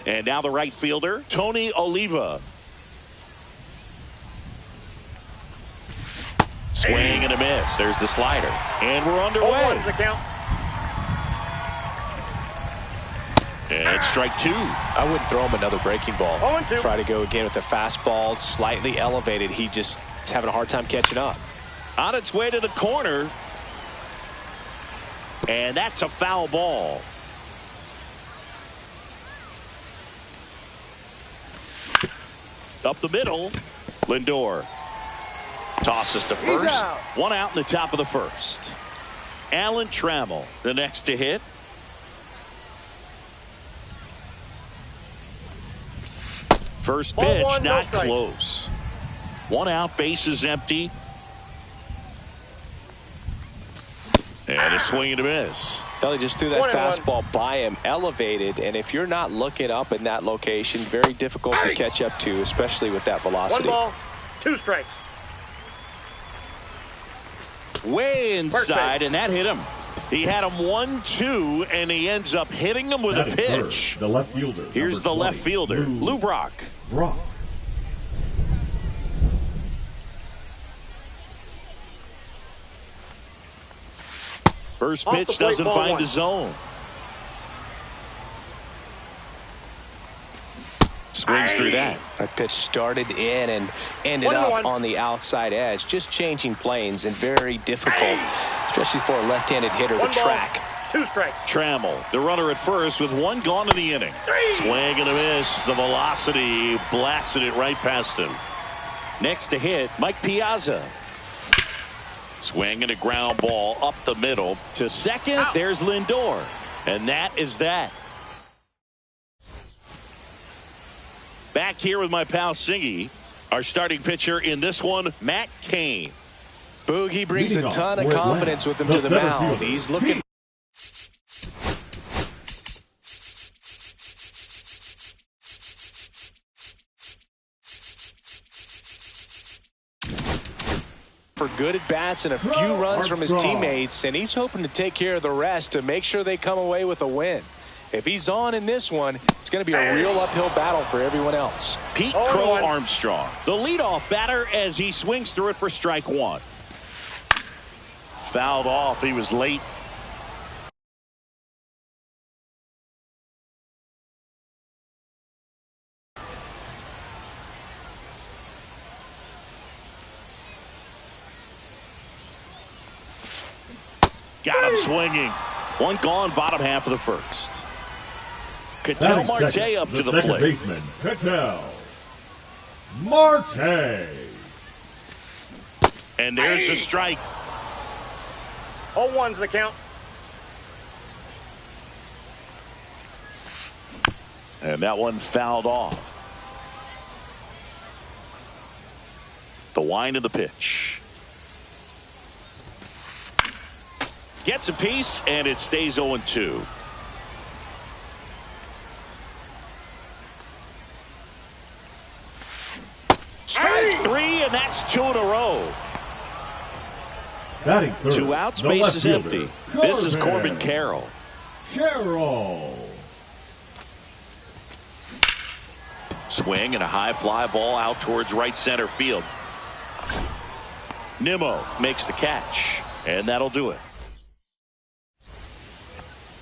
And now the right fielder, Tony Oliva. Swing and a miss. There's the slider. And we're underway. What's the count? And strike two. I wouldn't throw him another breaking ball. 0-2. Try to go again with the fastball, slightly elevated. He just is having a hard time catching up. On its way to the corner. And that's a foul ball. Up the middle, Lindor tosses to first. One out in the top of the first. Alan Trammell, the next to hit. First pitch, Ball one, no not strike. close. One out, bases empty. And a swing and a miss. He just threw that 1-1. fastball by him, elevated, and if you're not looking up in that location, very difficult to catch up to, especially with that velocity. 1 ball, 2 strikes. Way inside, and that hit him. He had him 1-2, and he ends up hitting him with a pitch. The left fielder. Here's the left fielder, Lou Brock. First pitch doesn't find the zone. Swings through that. That pitch started in and ended up on the outside edge. Just changing planes and very difficult, especially for a left-handed hitter to track. 2 strikes. Trammell, the runner at first with 1 gone in the inning. Swing and a miss. The velocity blasted it right past him. Next to hit, Mike Piazza. Swing and a ground ball up the middle to second. There's Lindor. And that is that. Back here with my pal Singy. Our starting pitcher in this one, Matt Cain. Boogie brings a ton of confidence with him to the mound. He's looking for good at bats and a few runs from his teammates, and he's hoping to take care of the rest to make sure they come away with a win. If he's on in this one, it's going to be a real uphill battle for everyone else. Pete Crow Armstrong, the leadoff batter, as he swings through it for strike one. Fouled off. He was late. Got him swinging. 1 gone, bottom half of the first. Ketel Marte up to the plate. Baseman, Ketel Marte. And there's a strike. 0-1's the count. And that one fouled off. The wind of the pitch. Gets a piece, and it stays 0-2. Strike 3, and that's 2 in a row. Batting third, 2 outs, the base left is fielder, empty. This is Corbin Carroll. Swing and a high fly ball out towards right center field. Nimmo makes the catch, and that'll do it.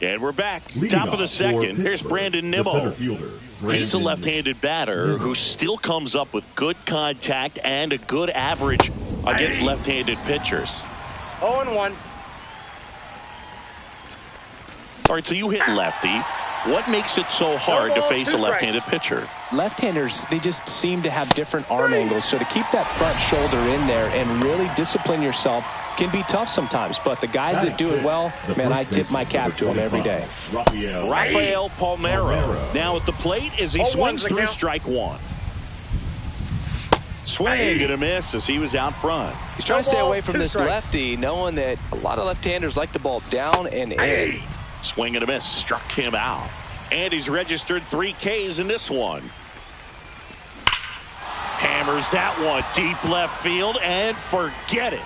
And we're back. Top of the second. Here's Brandon Nimmo. He's a left-handed batter who still comes up with good contact and a good average against left-handed pitchers. 0-1. All right, so you hit lefty. What makes it so hard to face a left-handed pitcher? Left-handers, they just seem to have different arm angles. So to keep that front shoulder in there and really discipline yourself can be tough sometimes. But the guys that do it well, man, I tip my cap to them every day. Rafael Palmeiro now at the plate as he swings through strike one. Swing and a miss as he was out front. He's trying to stay away from this lefty, knowing that a lot of left-handers like the ball down and in. Swing and a miss, struck him out. And he's registered 3 Ks in this one. Hammers that one deep left field and forget it.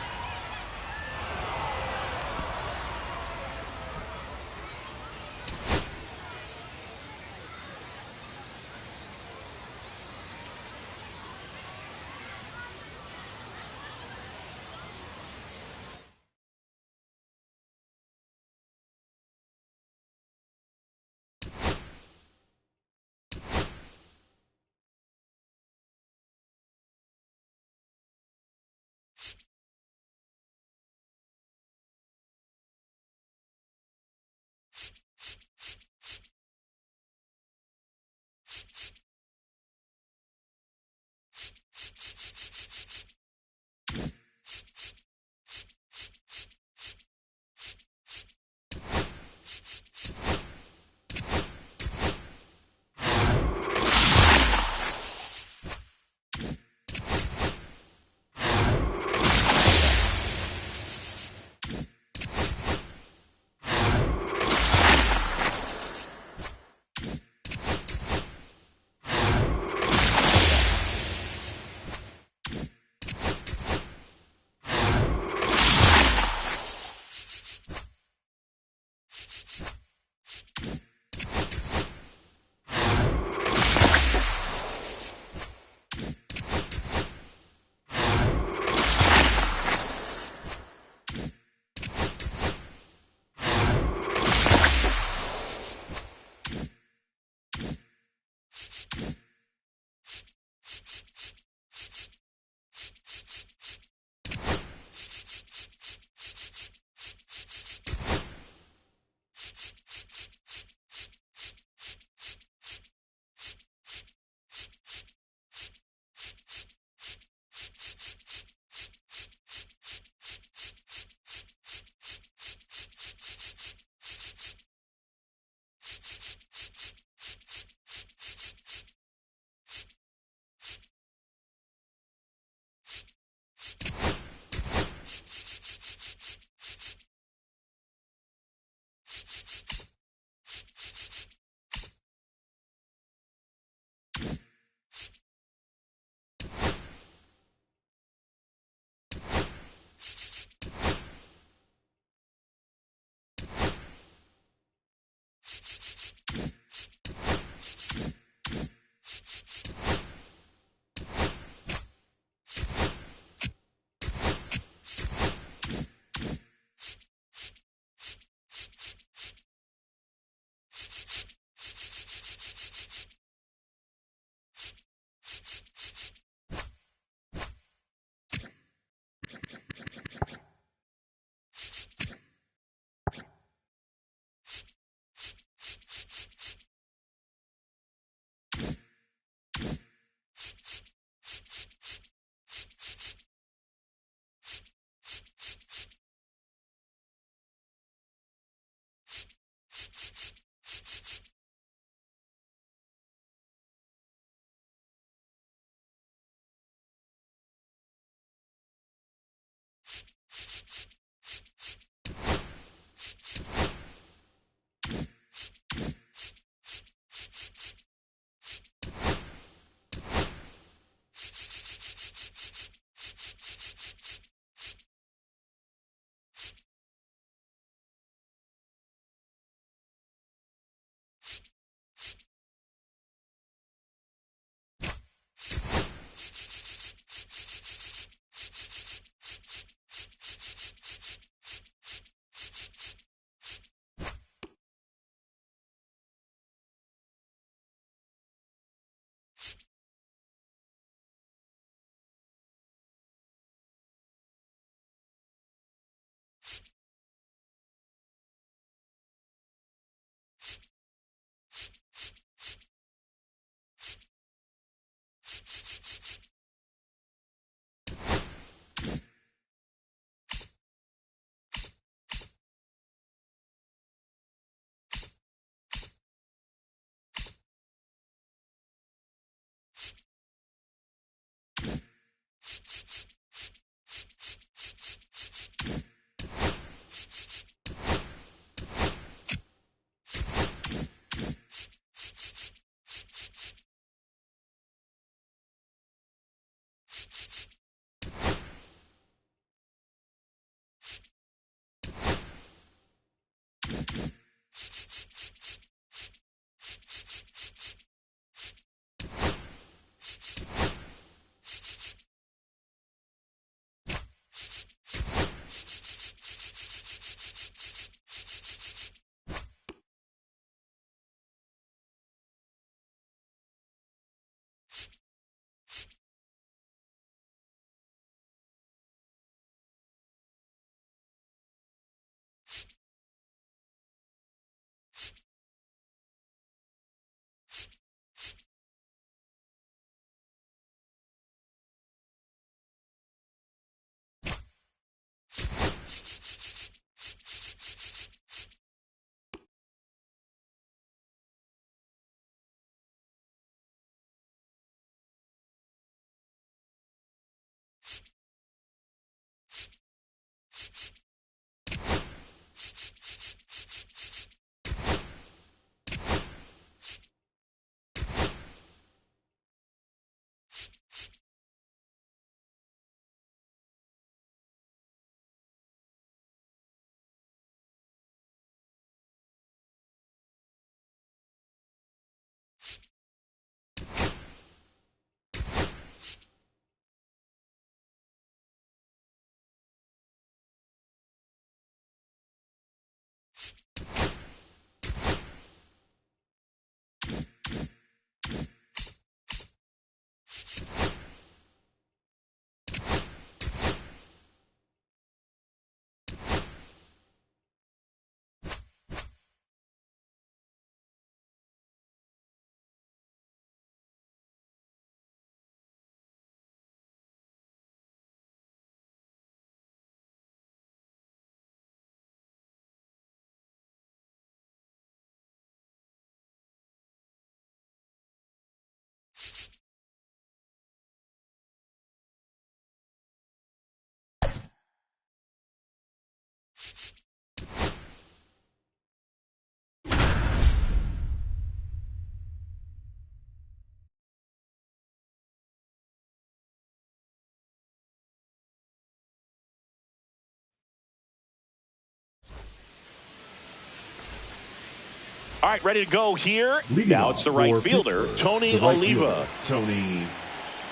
All right, ready to go here. Leading Now it's the right for fielder, Pittsburgh, Tony the right Oliva. fielder, Tony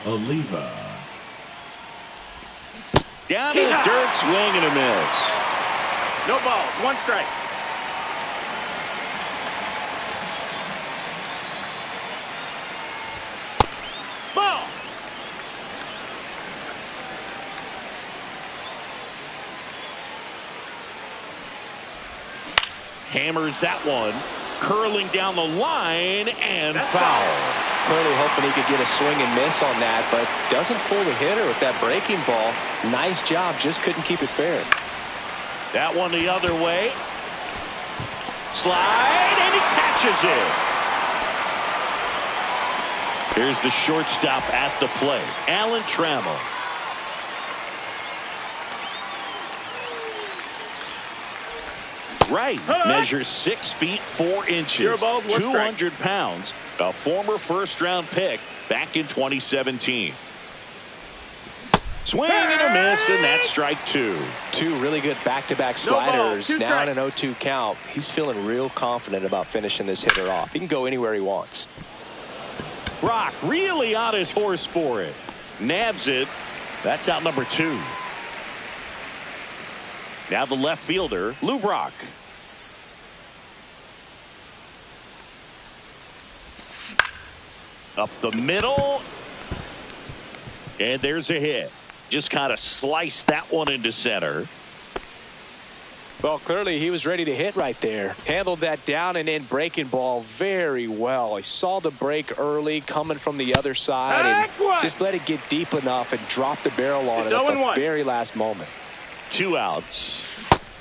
Oliva. Down in the dirt, swing and a miss. No balls. 1 strike. Ball. Hammers that one, curling down the line and foul. Clearly hoping he could get a swing and miss on that, but doesn't fool the hitter with that breaking ball. Nice job, just couldn't keep it fair. That one the other way. Slide, and he catches it. Here's the shortstop at the plate, Alan Trammell. Right, measures 6 feet 4 inches, 200 pounds, a former first-round pick back in 2017. Swing and a miss, and that's strike 2. 2 really good back-to-back sliders. No ball, 2 now in an strikes. 0-2 count. He's feeling real confident about finishing this hitter off. He can go anywhere he wants. Brock really on his horse for it. Nabs it. That's out number 2. Now the left fielder, Lou Brock. Up the middle. And there's a hit. Just kind of sliced that one into center. Well, clearly he was ready to hit right there. Handled that down and in breaking ball very well. He saw the break early coming from the other side and just let it get deep enough and drop the barrel on it at the very last moment. 2 outs.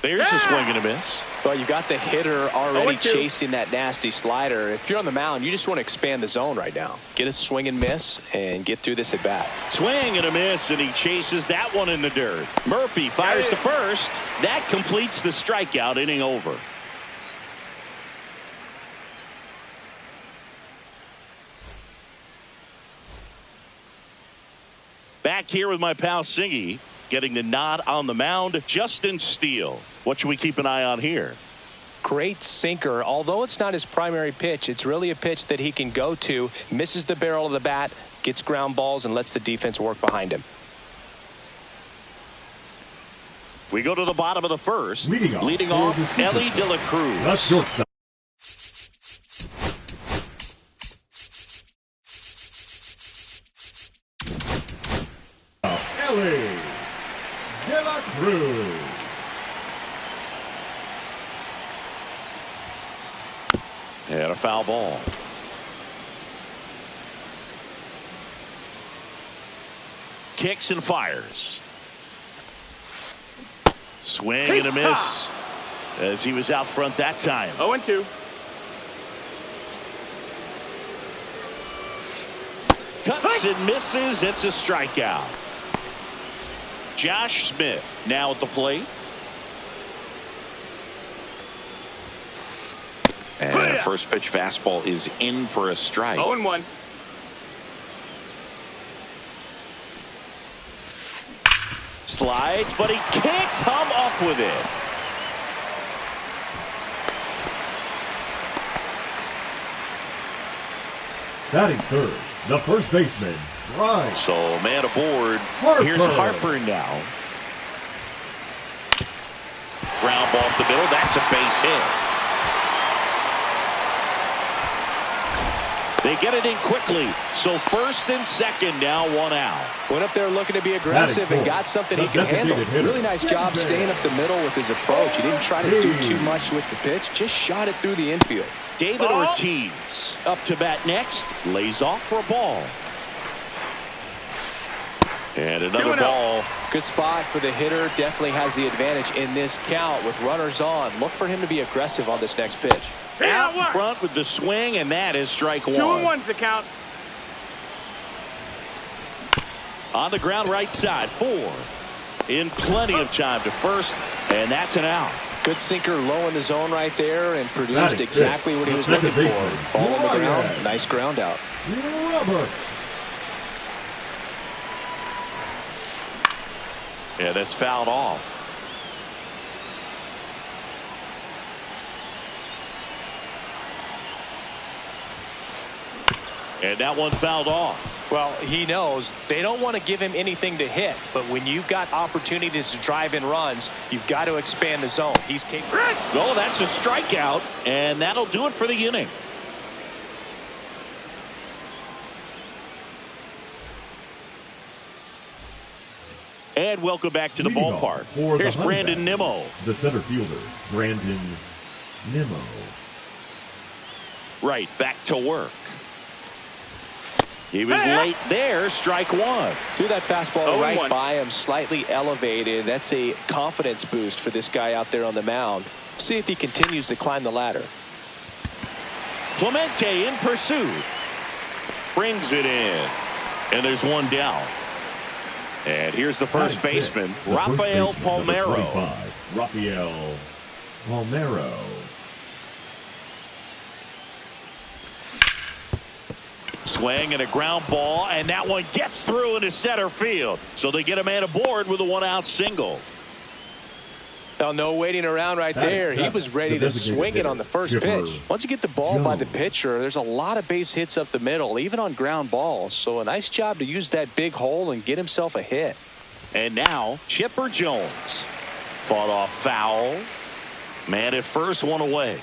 There's a swing and a miss. Well, you got the hitter already 0-2. chasing that nasty slider. If you're on the mound, you just want to expand the zone right now. Get a swing and miss and get through this at bat. Swing and a miss, and he chases that one in the dirt. Murphy fires to first. That completes the strikeout, inning over. Back here with my pal Singy, getting the nod on the mound, Justin Steele. What should we keep an eye on here? Great sinker. Although it's not his primary pitch, it's really a pitch that he can go to, misses the barrel of the bat, gets ground balls, and lets the defense work behind him. We go to the bottom of the first. Leading off Ellie De La Cruz. The shortstop. Ellie De La Cruz. And a foul ball. Kicks and fires. Swing and a miss as he was out front that time. 0-2. Cuts and misses. It's a strikeout. Josh Smith now at the plate. And first pitch fastball is in for a strike. 0-1. Slides, but he can't come up with it. Batting third, the first baseman, Bryce. So man aboard. Harper. Here's Harper now. Ground ball up the middle. That's a base hit. They get it in quickly. So first and second now, 1 out. Went up there looking to be aggressive and got something he can handle. Really nice job staying up the middle with his approach. He didn't try to do too much with the pitch. Just shot it through the infield. David Ortiz up to bat next. Lays off for a ball. And another ball. Good spot for the hitter. Definitely has the advantage in this count with runners on. Look for him to be aggressive on this next pitch. Out in front with the swing, and that is strike 1. 2-1's the count. On the ground right side, 4. In plenty of time to first, and that's an out. Good sinker low in the zone right there and produced exactly what he was looking for. Ball on the ground. Nice ground out. Robert. Yeah, that's fouled off. And that one fouled off. Well, he knows they don't want to give him anything to hit, but when you've got opportunities to drive in runs, you've got to expand the zone. He's capable. Oh, that's a strikeout, and that'll do it for the inning. And welcome back to the ballpark. Here's Brandon Nimmo. The center fielder, Brandon Nimmo. Right, back to work. He was late there, strike one. Threw that fastball 0-1. right by him, slightly elevated. That's a confidence boost for this guy out there on the mound. See if he continues to climb the ladder. Clemente in pursuit. Brings it in. And there's one down. And here's the first baseman, Rafael Palmeiro. Rafael Palmeiro. Swing and a ground ball, and that one gets through into center field. So they get a man aboard with a one-out single. Now, no waiting around right there. He was ready to swing it on the first pitch. Once you get the ball by the pitcher, there's a lot of base hits up the middle, even on ground balls. So a nice job to use that big hole and get himself a hit. And now, Chipper Jones. Fought off foul. Man at first, one away.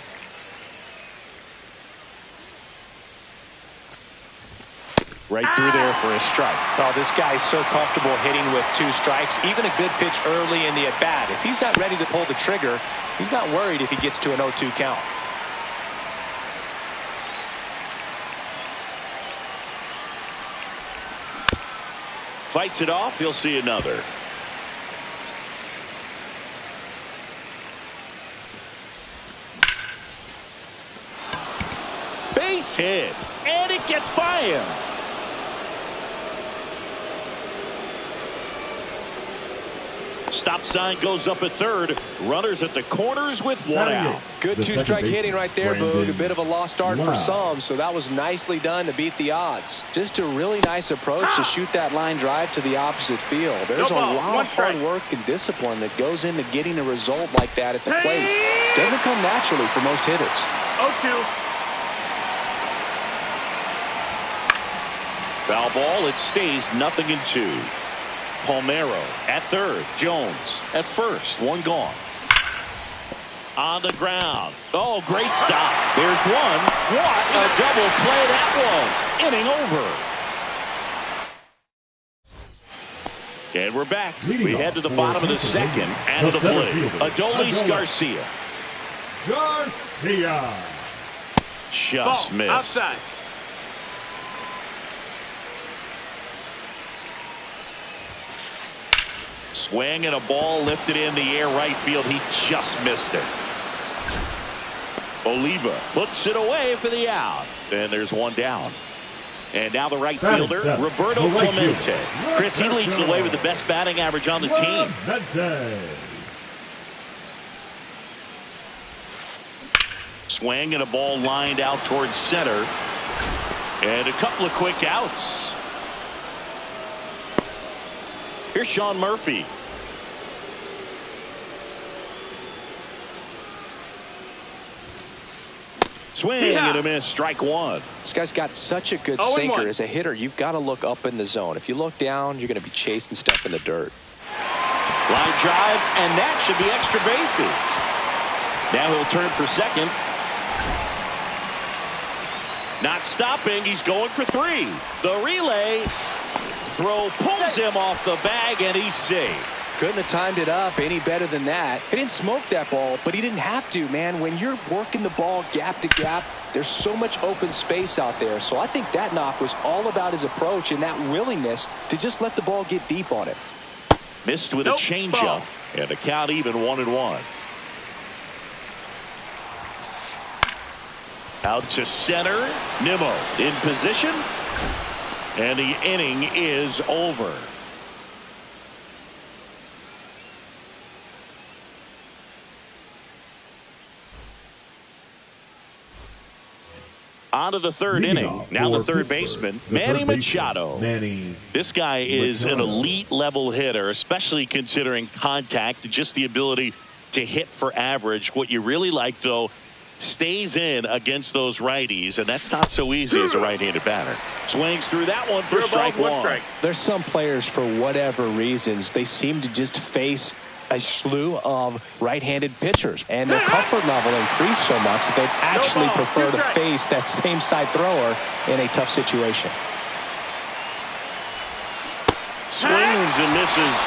Right through there for a strike. Oh, this guy's so comfortable hitting with 2 strikes. Even a good pitch early in the at-bat. If he's not ready to pull the trigger, he's not worried if he gets to an 0-2 count. Fights it off. He'll see another. Base hit. And it gets by him. Stop sign goes up at third. Runners at the corners with one out. Good 2-strike hitting right there, Boog. A bit of a lost start for some, so that was nicely done to beat the odds. Just a really nice approach to shoot that line drive to the opposite field. There's a lot of hard work and discipline that goes into getting a result like that at the plate. Doesn't come naturally for most hitters. 0-2. Foul ball. It stays 0-2. Palmeiro at third. Jones at first. One gone. On the ground. Oh, great stop. There's one. What a double play that was. Inning over. And we're back. We head to the bottom of the second and the play. Adolis Garcia. Just missed. Outside. Swing and a ball lifted in the air right field. He just missed it. Oliva puts it away for the out. And there's one down. And now the right fielder, Roberto Clemente. Chris, he leads the way with the best batting average on the team. Swing and a ball lined out towards center. And a couple of quick outs. Here's Sean Murphy. Swing and a miss. Strike one. This guy's got such a good sinker. As a hitter, you've got to look up in the zone. If you look down, you're going to be chasing stuff in the dirt. Line drive, and that should be extra bases. Now he'll turn for second. Not stopping. He's going for 3. The relay. Throw pulls him off the bag, and he's safe. Couldn't have timed it up any better than that. He didn't smoke that ball, but he didn't have to, man. When you're working the ball gap to gap, there's so much open space out there. So I think that knock was all about his approach and that willingness to just let the ball get deep on it. Missed with a changeup, and the count even 1-1. Out to center. Nimmo in position. And the inning is over. On to the third inning. Now the third baseman, Manny Machado. This guy is an elite level hitter, especially considering contact, just the ability to hit for average. What you really like, though, stays in against those righties, and that's not so easy as a right-handed batter. Swings through that one for strike one. There's some players, for whatever reasons, they seem to just face a slew of right-handed pitchers, and their comfort level increased so much that they'd actually prefer to face that same side thrower in a tough situation. Swings and misses.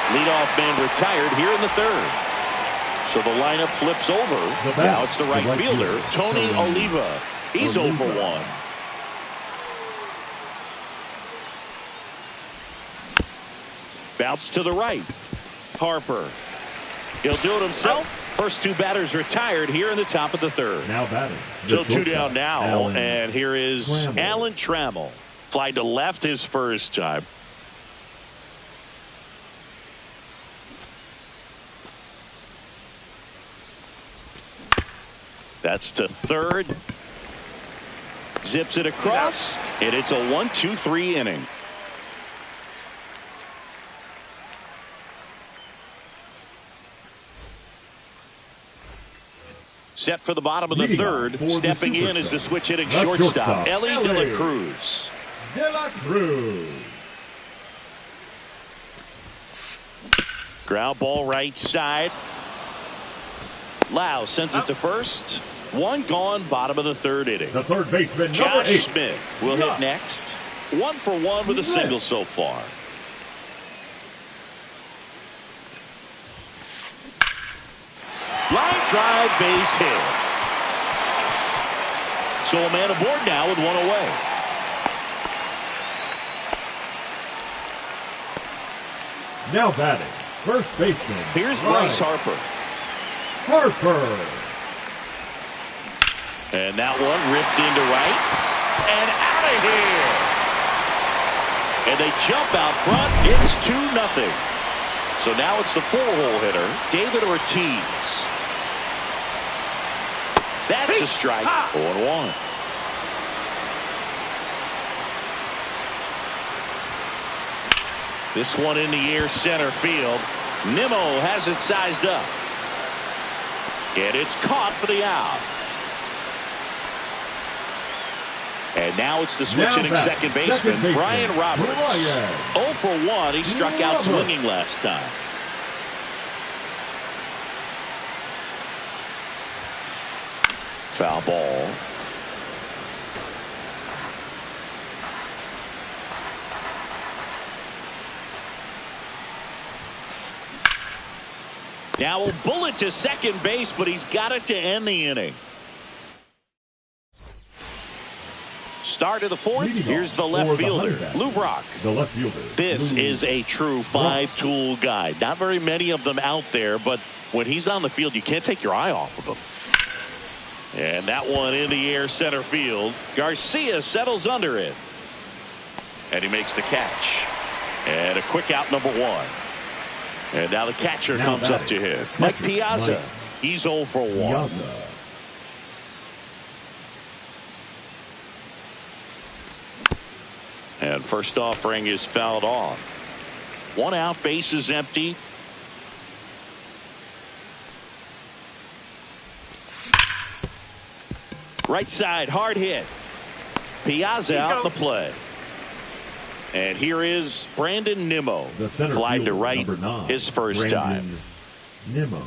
Leadoff man retired here in the third. So the lineup flips over. Now it's the right fielder, Tony Oliva. He's 0 for 1. Bounce to the right. Harper. He'll do it himself. First two batters retired here in the top of the third. Now batting. So two down now, and here is Alan Trammell. Fly to left his first time. That's to third. Zips it across, and it's a 1-2-3 inning. Set for the bottom of the third. Stepping in is the switch hitting shortstop, Ellie De La Cruz. Ground ball right side. Lau sends it to first. One gone, bottom of the third inning. The third baseman, Josh Smith will hit next. 1 for 1 with a single so far. Line drive, base hit. So a man aboard now with one away. Now batting, first baseman. Here's Bryce Harper. And that one ripped into right and out of here. And they jump out front. It's 2-0. So now it's the 4-hole hitter, David Ortiz. That's a strike. 0-1. This one in the air, center field. Nimmo has it sized up. And it's caught for the out. And now it's the switch hitting second baseman, Brian Roberts. 0 for 1. He struck out swinging last time. Foul ball. Now a bullet to second base, but he's got it to end the inning. Start of the fourth. Here's the left fielder, Lou Brock. The left fielder. This is a true five-tool guy. Not very many of them out there, but when he's on the field, you can't take your eye off of him. And that one in the air, center field. Garcia settles under it. And he makes the catch. And a quick out, number 1. And now the catcher comes up to him. Mike Piazza. He's 0 for 1. And first offering is fouled off. 1 out, base is empty. Right side, hard hit. Piazza out in the play. And here is Brandon Nimmo. Fly to right, his first time. Nimmo.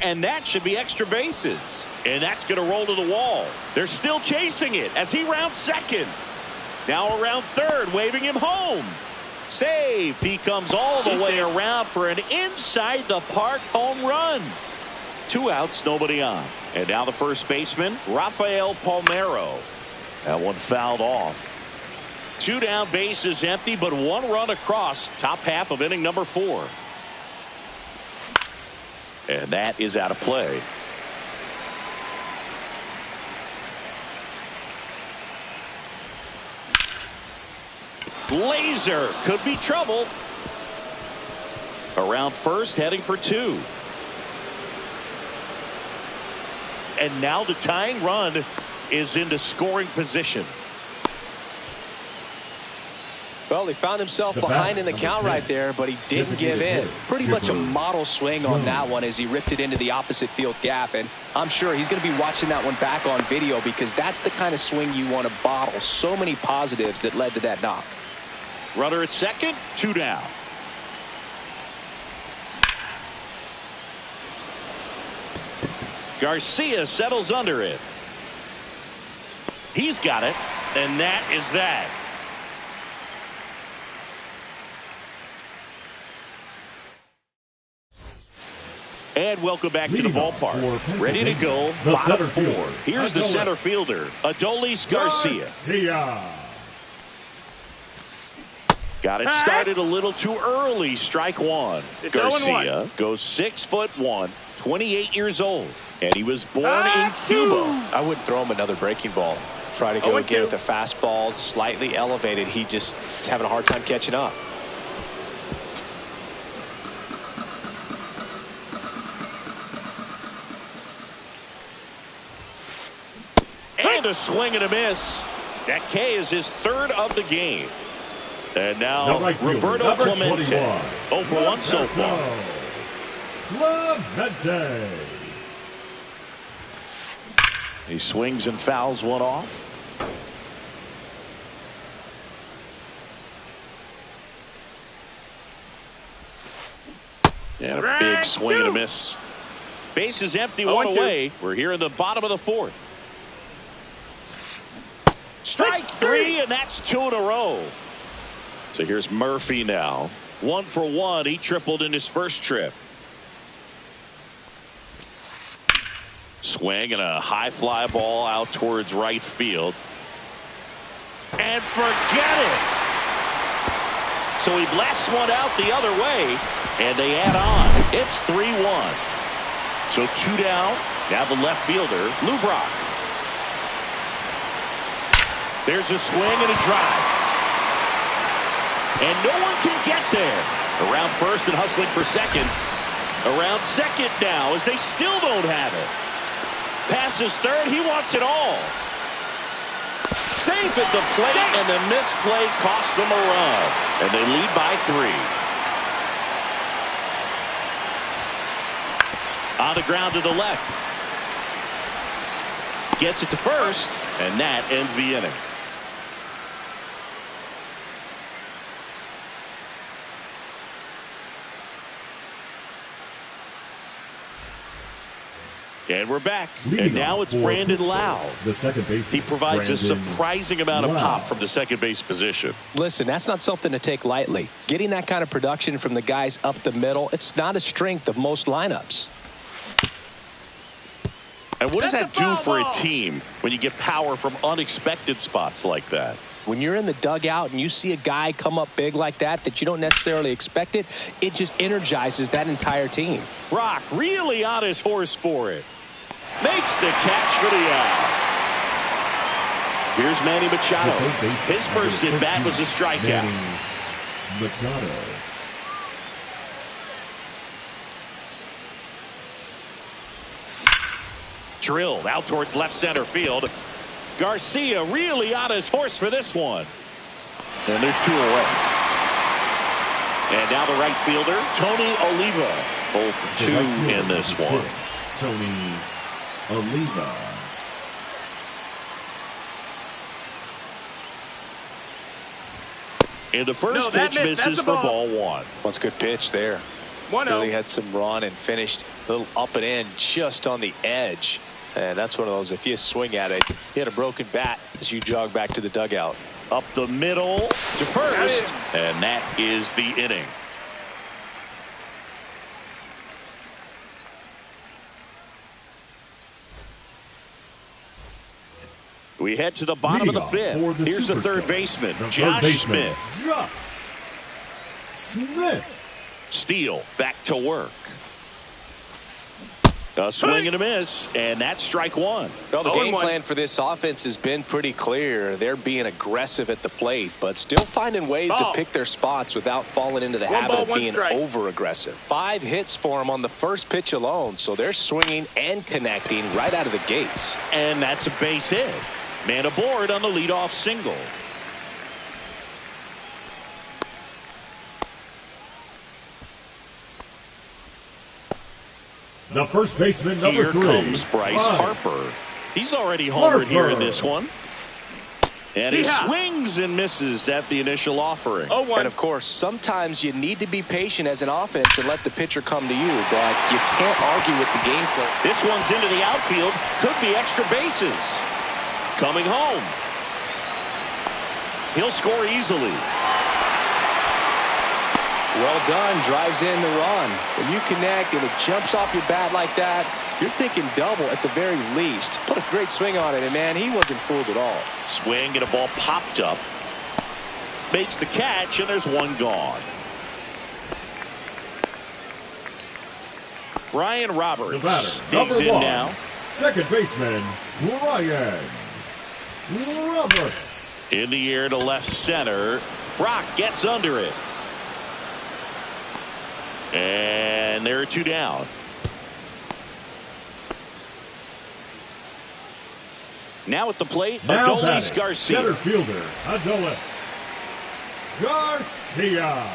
And that should be extra bases. And that's going to roll to the wall. They're still chasing it as he rounds second. Now around third, waving him home. Save. He comes all the way around for an inside the park home run. 2 outs, nobody on. And now the first baseman, Rafael Palmeiro. That one fouled off. 2 down, bases empty, but 1 run across. Top half of inning number 4. And that is out of play. Laser could be trouble. Around first, heading for 2. And now the tying run is into scoring position. Well, he found himself behind in the count right there, but he didn't give in. Pretty much a model swing on that one as he ripped it into the opposite field gap. And I'm sure he's going to be watching that one back on video because that's the kind of swing you want to bottle. So many positives that led to that knock. Runner at second, 2 down. Garcia settles under it. He's got it, and that is that. And welcome back to the ballpark. Ready to go, bottom 4. Here's the center fielder, Adolis Garcia. Got it started a little too early. Strike one. Garcia goes 6'1", 28 years old, and he was born in Cuba. I wouldn't throw him another breaking ball. Try to go again with the fastball, slightly elevated. He just is having a hard time catching up. And a swing and a miss. That K is his 3rd of the game. And now Roberto Clemente. 0 for 1 so far. Clemente. He swings and fouls one off. And a big swing and a miss. Base is empty, 1 away. We're here in the bottom of the 4th. Strike 3, and that's 2 in a row. So here's Murphy now. 1 for 1. He tripled in his first trip. Swing and a high fly ball out towards right field. And forget it. So he blasts one out the other way, and they add on. It's 3-1. So 2 down. Now the left fielder, Lou Brock. There's a swing and a drive. And no one can get there. Around first and hustling for second. Around second now as they still don't have it. Passes third. He wants it all. Safe at the plate, and the misplay costs them a run. And they lead by 3. On the ground to the left. Gets it to first, and that ends the inning. And we're back. And now it's Brandon Lau. The second base. He provides a surprising amount of pop from the second base position. Listen, that's not something to take lightly. Getting that kind of production from the guys up the middle, it's not a strength of most lineups. And what does that do for a team when you get power from unexpected spots like that? When you're in the dugout and you see a guy come up big like that you don't necessarily expect it, it just energizes that entire team. Rock really on his horse for it. Makes the catch for the out. Here's Manny Machado. His first at bat was a strikeout. Machado. Drilled out towards left center field. Garcia really on his horse for this one. And there's 2 away. And now the right fielder, Tony Oliva. 0 for 2 in this one. Tony Oliva. And the first pitch misses for ball 1. That's a good pitch there. Really had some run and finished a little up and in just on the edge. And that's one of those, if you swing at it, you had a broken bat as you jog back to the dugout. Up the middle to first, and that is the inning. We head to the bottom of the 5th. Here's the third baseman, Josh Smith. Steele back to work. A swing and a miss, and that's strike 1. Well, the game plan for this offense has been pretty clear. They're being aggressive at the plate, but still finding ways to pick their spots without falling into the habit of being over-aggressive. 5 hits for them on the first pitch alone, so they're swinging and connecting right out of the gates. And that's a base hit. Man aboard on the leadoff single. The first baseman, number Here 3. comes Bryce Harper. He's already homered here in this one. And he swings and misses at the initial offering. And of course, sometimes you need to be patient as an offense and let the pitcher come to you, but you can't argue with the game plan. This one's into the outfield. Could be extra bases. Coming home. He'll score easily. Well done. Drives in the run. When you connect and it jumps off your bat like that, you're thinking double at the very least. Put a great swing on it, and man, he wasn't fooled at all. Swing and a ball popped up. Makes the catch, and there's one gone. Brian Roberts digs in now. Second baseman, Brian Roberts. In the air to left center. Brock gets under it. And there are 2 down. Now at the plate, Adolis Garcia. Center fielder, Adolis Garcia.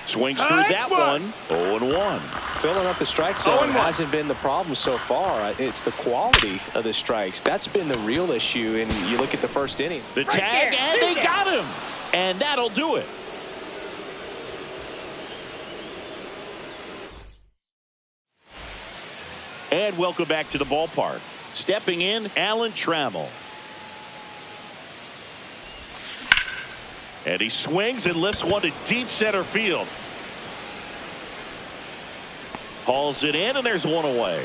Swings through that one. 0-1. Filling up the strike zone hasn't been the problem so far. It's the quality of the strikes. That's been the real issue. And you look at the first inning. The tag, and they got him. And that'll do it. And welcome back to the ballpark. Stepping in, Alan Trammell. And he swings and lifts one to deep center field. Hauls it in, and there's one away.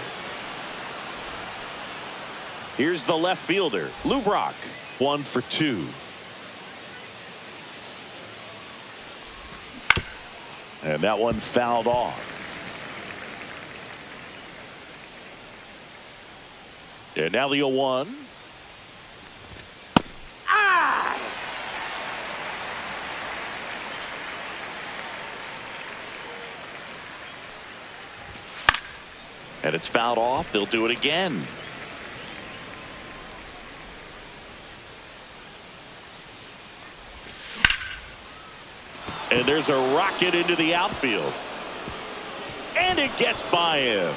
Here's the left fielder, Lou Brock. 1 for 2. And that one fouled off. And now the 0-1. And it's fouled off. They'll do it again. And there's a rocket into the outfield. And it gets by him.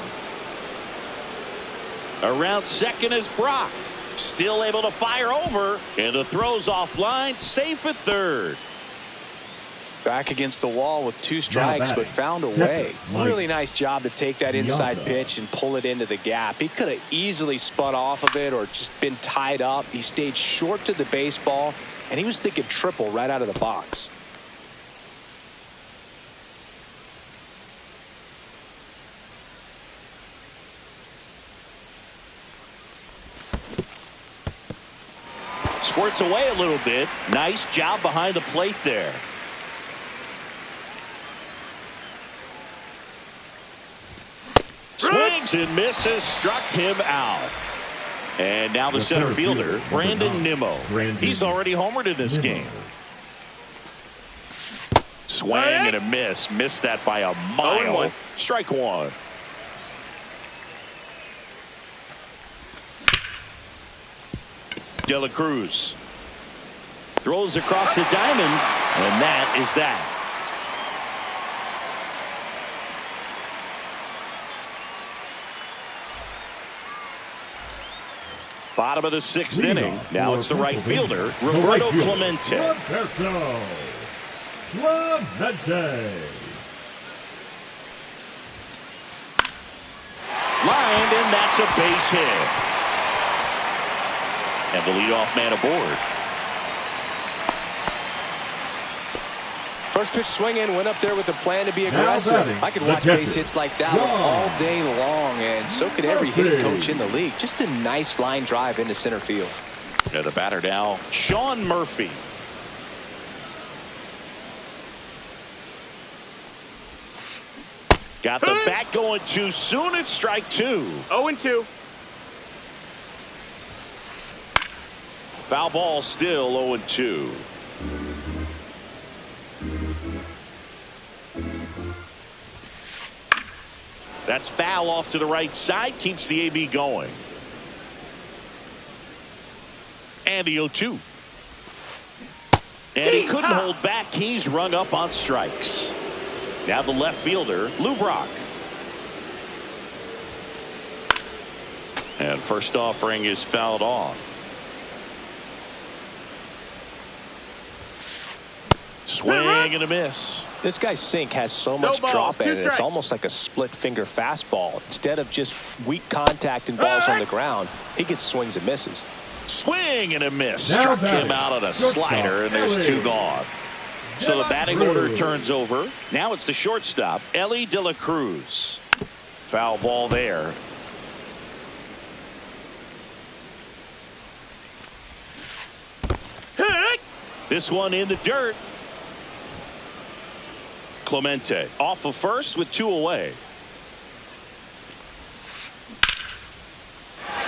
Around second is Brock. Still able to fire over. And the throw's offline. Safe at third. Back against the wall with 2 strikes, but found a way. Really nice job to take that inside pitch and pull it into the gap. He could have easily spun off of it or just been tied up. He stayed short to the baseball, and he was thinking triple right out of the box. Squirts away a little bit. Nice job behind the plate there. Swings and misses. Struck him out. And now the center fielder, Brandon Nimmo. He's already homered in this game. Swing and a miss. Missed that by a mile. Strike 1. De La Cruz throws across the diamond, and that is that. Bottom of the 6th inning. Now it's the right fielder, Roberto Clemente. Lined, and that's a base hit. And the leadoff man aboard. First pitch swinging, went up there with a plan to be aggressive. I could watch base hits like that one all day long, and so could every hitting coach in the league. Just a nice line drive into center field. And the batter now, Sean Murphy. Got the bat going too soon. It's strike 2. 0-2. Foul ball still 0-2. That's foul off to the right side. Keeps the AB going. And the 0-2. And he couldn't hold back. He's rung up on strikes. Now the left fielder, Lou Brock. And first offering is fouled off. Swing and a miss. This guy's sink has so much drop in it. It's almost like a split finger fastball. Instead of just weak contact and balls on the ground, he gets swings and misses. Swing and a miss. Struck him out on a slider, and there's 2 gone. So the batting order turns over. Now it's the shortstop, Ellie De La Cruz. Foul ball there. This one in the dirt. Clemente off of first with 2 away.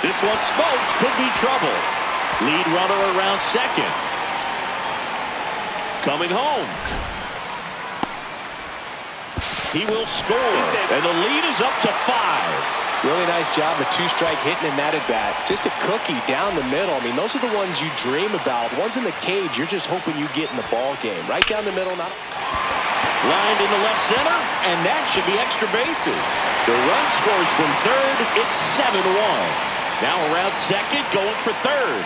This one smoked, could be trouble. Lead runner around second. Coming home. He will score, and the lead is up to 5. Really nice job, a 2-strike hitting in that at bat. Just a cookie down the middle. I mean, those are the ones you dream about. Ones in the cage, you're just hoping you get in the ball game. Right down the middle, not lined into left center, and that should be extra bases. The run scores from third. It's 7-1. Now around second, going for third.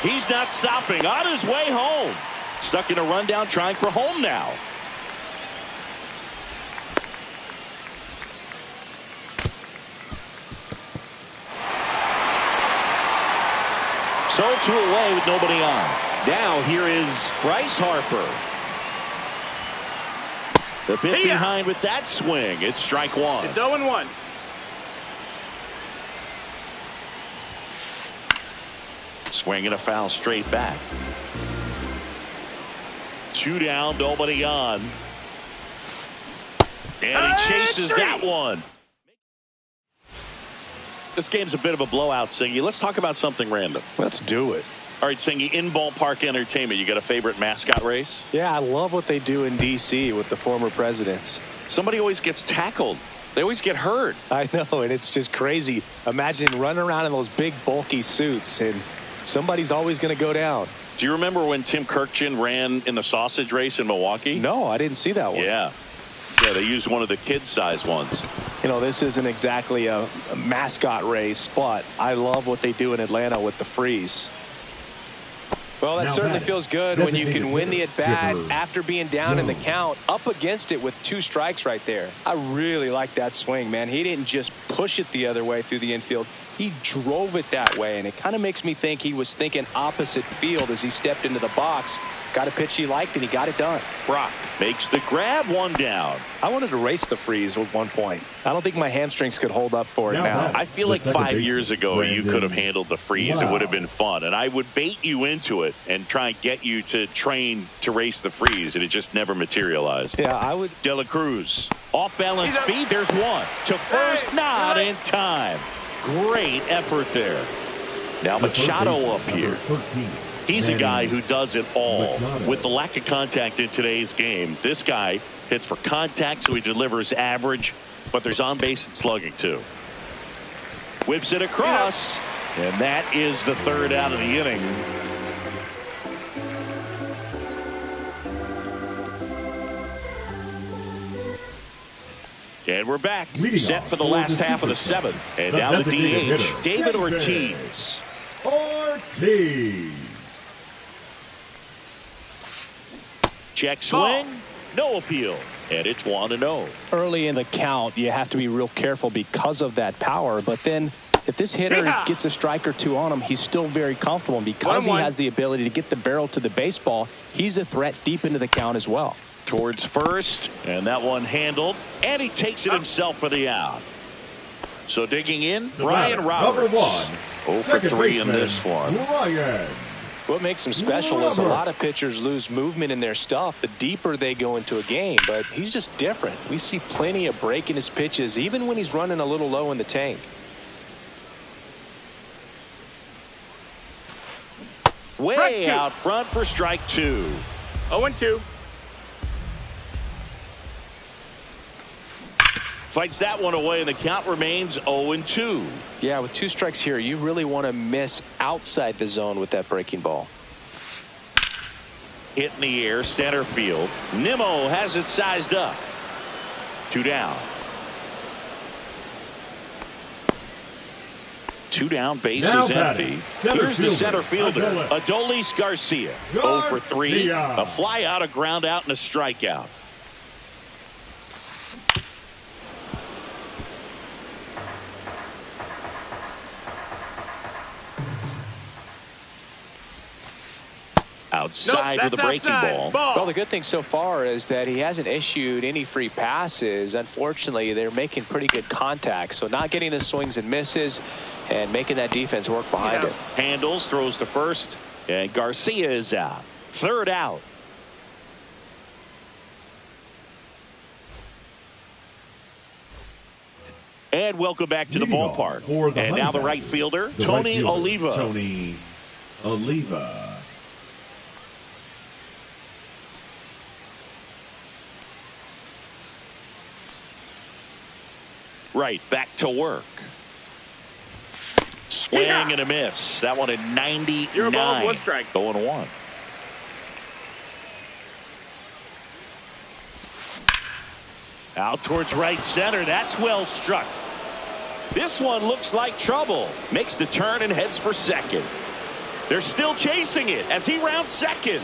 He's not stopping. On his way home. Stuck in a rundown, trying for home now. So 2 away with nobody on. Now here is Bryce Harper. The pitch behind with that swing. It's strike 1. It's 0-1. Swing and a foul straight back. 2 down, nobody on. And he chases that one. This game's a bit of a blowout, Singy. Let's talk about something random. Let's do it. All right, Singy, in ballpark entertainment, you got a favorite mascot race? Yeah, I love what they do in D.C. with the former presidents. Somebody always gets tackled. They always get hurt. I know, and it's just crazy. Imagine running around in those big, bulky suits, and somebody's always going to go down. Do you remember when Tim Kirkjian ran in the sausage race in Milwaukee? No, I didn't see that one. Yeah. Yeah, they used one of the kid-size ones. You know, this isn't exactly a mascot race, but I love what they do in Atlanta with the freeze. Well, that certainly feels good when you can win the at-bat after being down in the count, up against it with 2 strikes right there. I really like that swing, man. He didn't just push it the other way through the infield. He drove it that way, and it kind of makes me think he was thinking opposite field as he stepped into the box. Got a pitch he liked, and he got it done. Brock makes the grab, 1 down. I wanted to race the freeze at one point. I don't think my hamstrings could hold up for it now. I feel like 5 years ago you could have handled the freeze. It would have been fun, and I would bait you into it and try and get you to train to race the freeze, and it just never materialized. Yeah, I would. De La Cruz off balance feet. There's 1 to first, not in time. Great effort there. Now Machado up here. He's a guy who does it all. With the lack of contact in today's game, this guy hits for contact, so he delivers average, but there's on base and slugging too. Whips it across, and that is the 3rd out of the inning. And we're back, set for the last half of the 7th. And now the DH, David Ortiz. Check swing, no appeal, and it's 1-0. Early in the count, you have to be real careful because of that power. But then if this hitter gets a strike or 2 on him, he's still very comfortable. And because he has the ability to get the barrel to the baseball, he's a threat deep into the count as well. Towards first, and that one handled, and he takes it himself for the out. So digging in, Ryan Roberts. 0 for 3 in this one. What makes him special is a lot of pitchers lose movement in their stuff the deeper they go into a game, but he's just different. We see plenty of break in his pitches, even when he's running a little low in the tank. Way out front for strike 2. 0-2. Fights that one away, and the count remains 0-2. Yeah, with 2 strikes here, you really want to miss outside the zone with that breaking ball. Hit in the air, center field. Nimmo has it sized up. 2 down. 2 down, bases empty. Here's the center fielder, Adolis Garcia. 0 for 3, a fly out, a ground out, and a strikeout. Outside with a breaking ball. Well, the good thing so far is that he hasn't issued any free passes. Unfortunately, they're making pretty good contact. So not getting the swings and misses and making that defense work behind it. Handles, throws to first, and Garcia is out. 3rd out. And welcome back to the ballpark. And now the right fielder, Tony Oliva. Tony Oliva. Right, back to work. Swing and a miss. That one at 99. 0 balls, 1 strike. 0-1. Out towards right center. That's well struck. This one looks like trouble. Makes the turn and heads for second. They're still chasing it as he rounds second.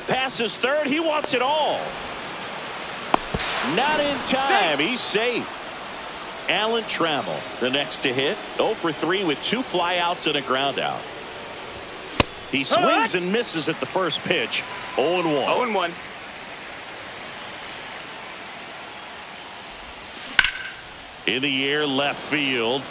Passes third. He wants it all. Not in time. He's safe. Alan Trammell, the next to hit. 0 for 3 with 2 flyouts and a ground out. He swings and misses at the first pitch. 0-1. 0-1. In the air, left field.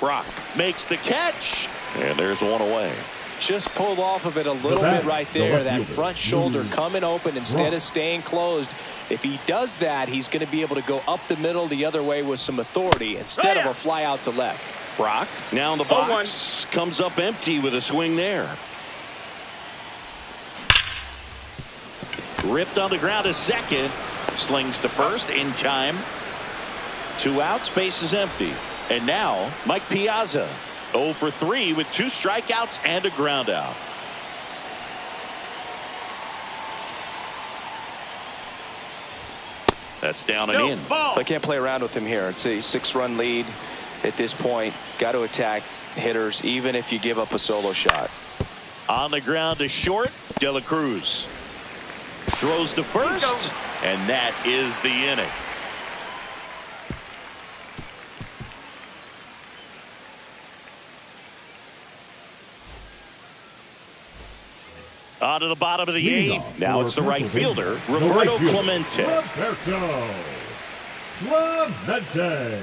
Brock makes the catch. And there's one away. Just pulled off of it a little bit right there. That front shoulder coming open instead of staying closed. If he does that, he's going to be able to go up the middle the other way with some authority instead of a fly out to left. Brock now in the box. Comes up empty with a swing there. Ripped on the ground to second. Slings to first in time. 2 outs, base is empty. And now Mike Piazza. 0 for 3 with 2 strikeouts and a ground out. That's down and in. I can't play around with him here. It's a 6-run lead at this point. Got to attack hitters even if you give up a solo shot. On the ground to short. De La Cruz throws to first, and that is the inning. On to the bottom of the 8th. Now it's the right fielder, Roberto Clemente. Roberto Clemente.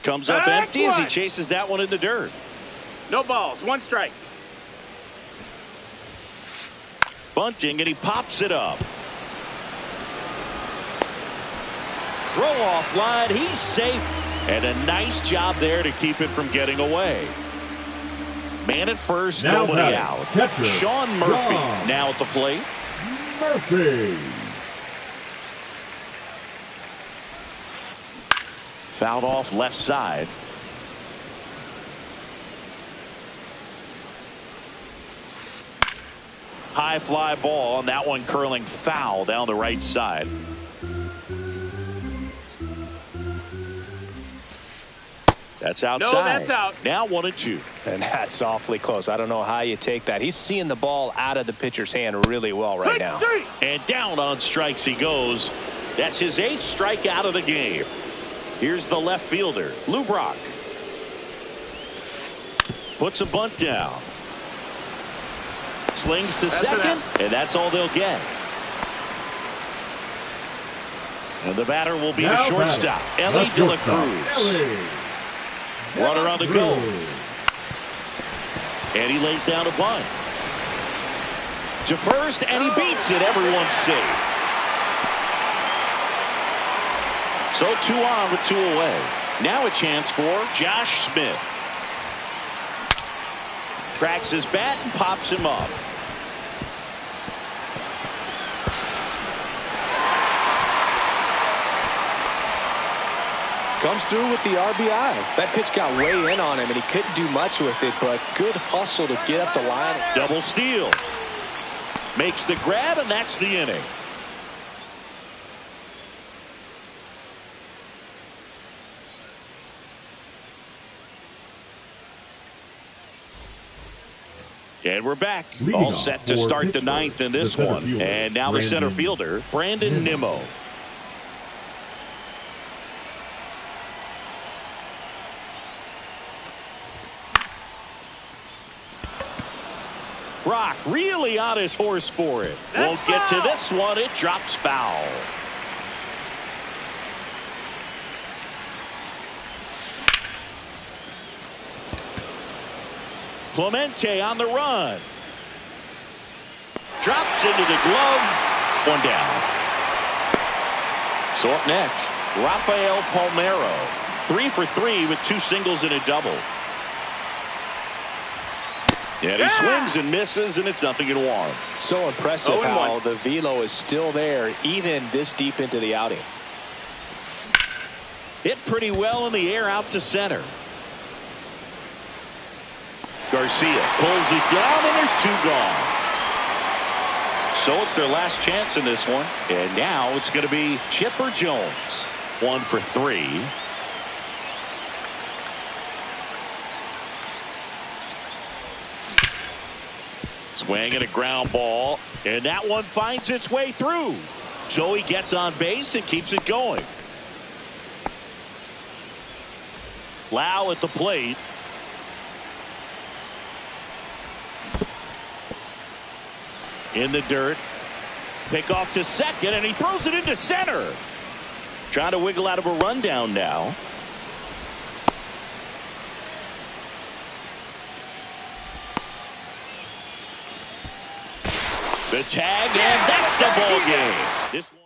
Comes up empty as he chases that one in the dirt. No balls, 1 strike. Bunting, and he pops it up. Throw off line. He's safe. And a nice job there to keep it from getting away. Man at first, now nobody out. Catcher, Sean Murphy now at the plate. Murphy. Fouled off left side. High fly ball, and that one curling foul down the right side. That's outside. No, that's out. Now 1-2. And that's awfully close. I don't know how you take that. He's seeing the ball out of the pitcher's hand really well right now. And down on strikes he goes. That's his 8th strikeout of the game. Here's the left fielder, Lou Brock. Puts a bunt down. Slings to second, and that's all they'll get. And the batter will be the shortstop, Ellie De La Cruz. Runner on the go. And he lays down a bunt. To first, and he beats it. Everyone's safe. So 2 on with 2 away. Now a chance for Josh Smith. Cracks his bat and pops him up. Comes through with the RBI. That pitch got way in on him, and he couldn't do much with it, but good hustle to get up the line. Double steal. Makes the grab, and that's the inning. And we're back. Leading All off set to for start the Pittsburgh, ninth in this the center one. fielder, And now the center fielder, Brandon Nimmo. Brock really on his horse for it. Won't get to this one. It drops foul. Clemente on the run. Drops into the glove. One down. So up next, Rafael Palmeiro. 3 for 3 with 2 singles and a double. And he swings and misses, and it's 0-1. So impressive how the velo is still there, even this deep into the outing. Hit pretty well in the air out to center. Garcia pulls it down, and there's 2 gone. So it's their last chance in this one. And now it's going to be Chipper Jones. 1 for 3. Swing and a ground ball. And that one finds its way through. So he gets on base and keeps it going. Lau at the plate. In the dirt. Pick off to second, and he throws it into center. Trying to wiggle out of a rundown now. The tag, and that's the ball game. This one.